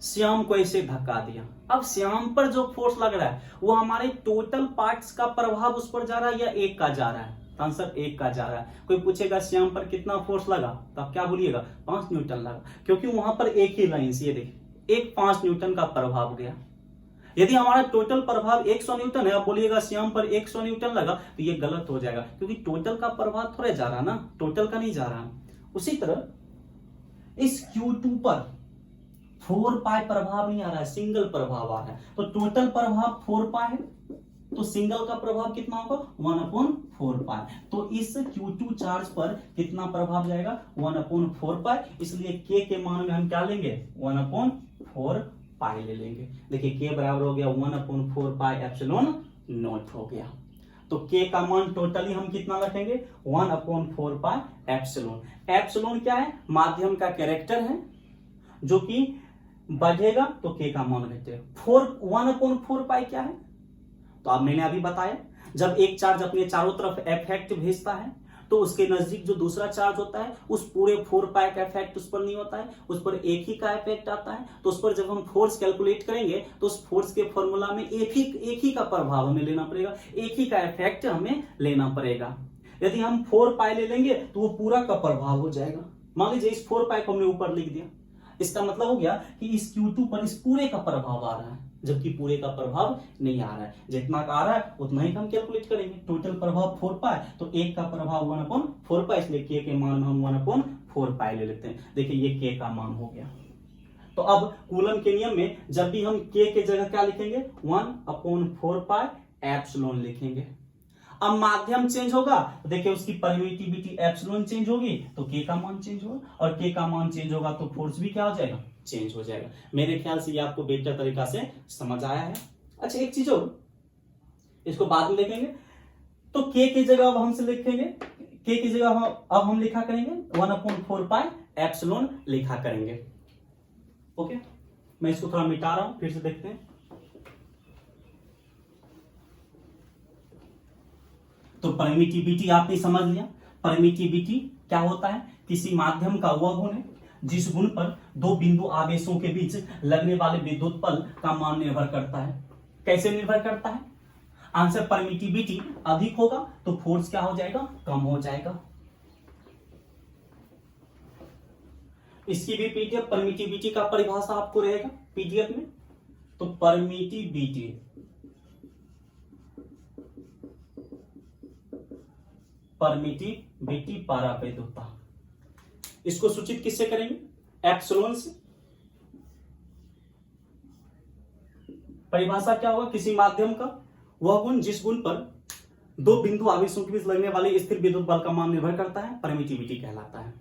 श्याम को ऐसे धक्का दिया। अब श्याम पर जो फोर्स लग रहा है वो हमारे टोटल पार्ट्स का प्रभाव उस पर जा रहा है या एक का जा रहा है? आंसर 1 का जा रहा है। कोई पूछेगा श्याम पर कितना फोर्स लगा, तो आप क्या बोलिएगा? 5 न्यूटन लगा, क्योंकि वहां पर एक ही लाइन से, ये देखिए एक 5 न्यूटन का प्रभाव गया। यदि हमारा टोटल प्रभाव 100 न्यूटन है, आप बोलिएगा श्याम पर 100 न्यूटन लगा, तो ये गलत हो जाएगा, क्योंकि टोटल का प्रभाव थोड़ा जा रहा ना, टोटल का नहीं जा रहा। उसी तरह इस Q2 पर 4 पाई प्रभाव नहीं आ रहा है, सिंगल प्रभाव आ रहा है। तो टोटल प्रभाव 4 पाई है, तो सिंगल का प्रभाव कितना होगा? 1/4 पाई। तो इस Q2 चार्ज पर कितना प्रभाव जाएगा? 1/4 पाई। इसलिए K के मान में हम क्या लेंगे? 1/4 पाई ले लेंगे। देखिए K बराबर हो गया 1/4 पाई एप्सिलॉन नॉट हो गया। तो K का मान टोटली हम कितना रखेंगे? 1/4 पाई एप्सिलॉन। एप्सिलॉन क्या है? माध्यम का कैरेक्टर है, जो कि बढ़ेगा तो K का मान घटेगा। 1/4 पाई क्या है? तो अब मैंने अभी बताया, जब एक चार्ज अपने चारों तरफ इफेक्ट भेजता है, तो उसके नजदीक जो दूसरा चार्ज होता है, उस पूरे 4 पाई का इफेक्ट उस पर नहीं होता है, उस पर एक ही का इफेक्ट आता है। तो उस पर जब हम फोर्स कैलकुलेट करेंगे, तो उस फोर्स के फॉर्मूला में एक ही का प्रभाव हमें लेना पड़ेगा, एक ही का इफेक्ट हमें लेना पड़ेगा। यदि हम 4 पाई ले लेंगे तो वो पूरा का प्रभाव हो जाएगा। मान लीजिए इस 4 पाई को हमने ऊपर लिख दिया, इसका मतलब हो गया कि इस Q2 पर इस पूरे का प्रभाव आ रहा है, जबकि पूरे का प्रभाव नहीं आ रहा है। जितना का आ रहा है उतना ही हम कैलकुलेट करेंगे। टोटल प्रभाव 4 पाई, तो 1 का प्रभाव 1/4 पाई, इसलिए K के मान हम 1/4 पाई ले लेते हैं। देखिए ये K का मान हो गया। तो अब कूलम के नियम में जब भी हम K के जगह क्या लिखेंगे? 1/4 पाई एप्सिलॉन लिखेंगे। अब माध्यम चेंज होगा तो देखिए उसकी परमिटिविटी एप्सिलॉन चेंज होगी, तो K का मान चेंज होगा, और K का मान चेंज होगा तो फोर्स भी क्या हो जाएगा? चेंज हो जाएगा। मेरे ख्याल से ये आपको बेहतर तरीका से समझ आया है। अच्छा एक चीज और, इसको बाद में देखेंगे। तो K की जगह अब हमसे लिखेंगे, K की जगह अब हम लिखा करेंगे 1/4 पाई एप्सिलॉन लिखा करेंगे। ओके, मैं इसको थोड़ा मिटा रहा हूं, फिर से देखते हैं। तो परमिटिविटी आपने समझ लिया। परमिटिविटी क्या होता है? किसी माध्यम का वह गुण है जिस गुण पर दो बिंदु आवेशों के बीच लगने वाले विद्युत बल का मान निर्भर करता है। कैसे निर्भर करता है? आंसर परमिटिविटी अधिक होगा तो फोर्स क्या हो जाएगा? कम हो जाएगा। इसकी भी पीडीएफ परमिटिविटी का परिभाषा आपको रहेगा पीडीएफ में। तो परमिटिविटी पारावैद्युता, इसको सूचित किससे करेंगे? एप्सिलॉन से। परिभाषा क्या होगा? किसी माध्यम का वह गुण जिस गुण पर दो बिंदु आवेशों के बीच लगने वाले स्थिर विद्युत बल का मान निर्भर करता है, परमिटिविटी कहलाता है।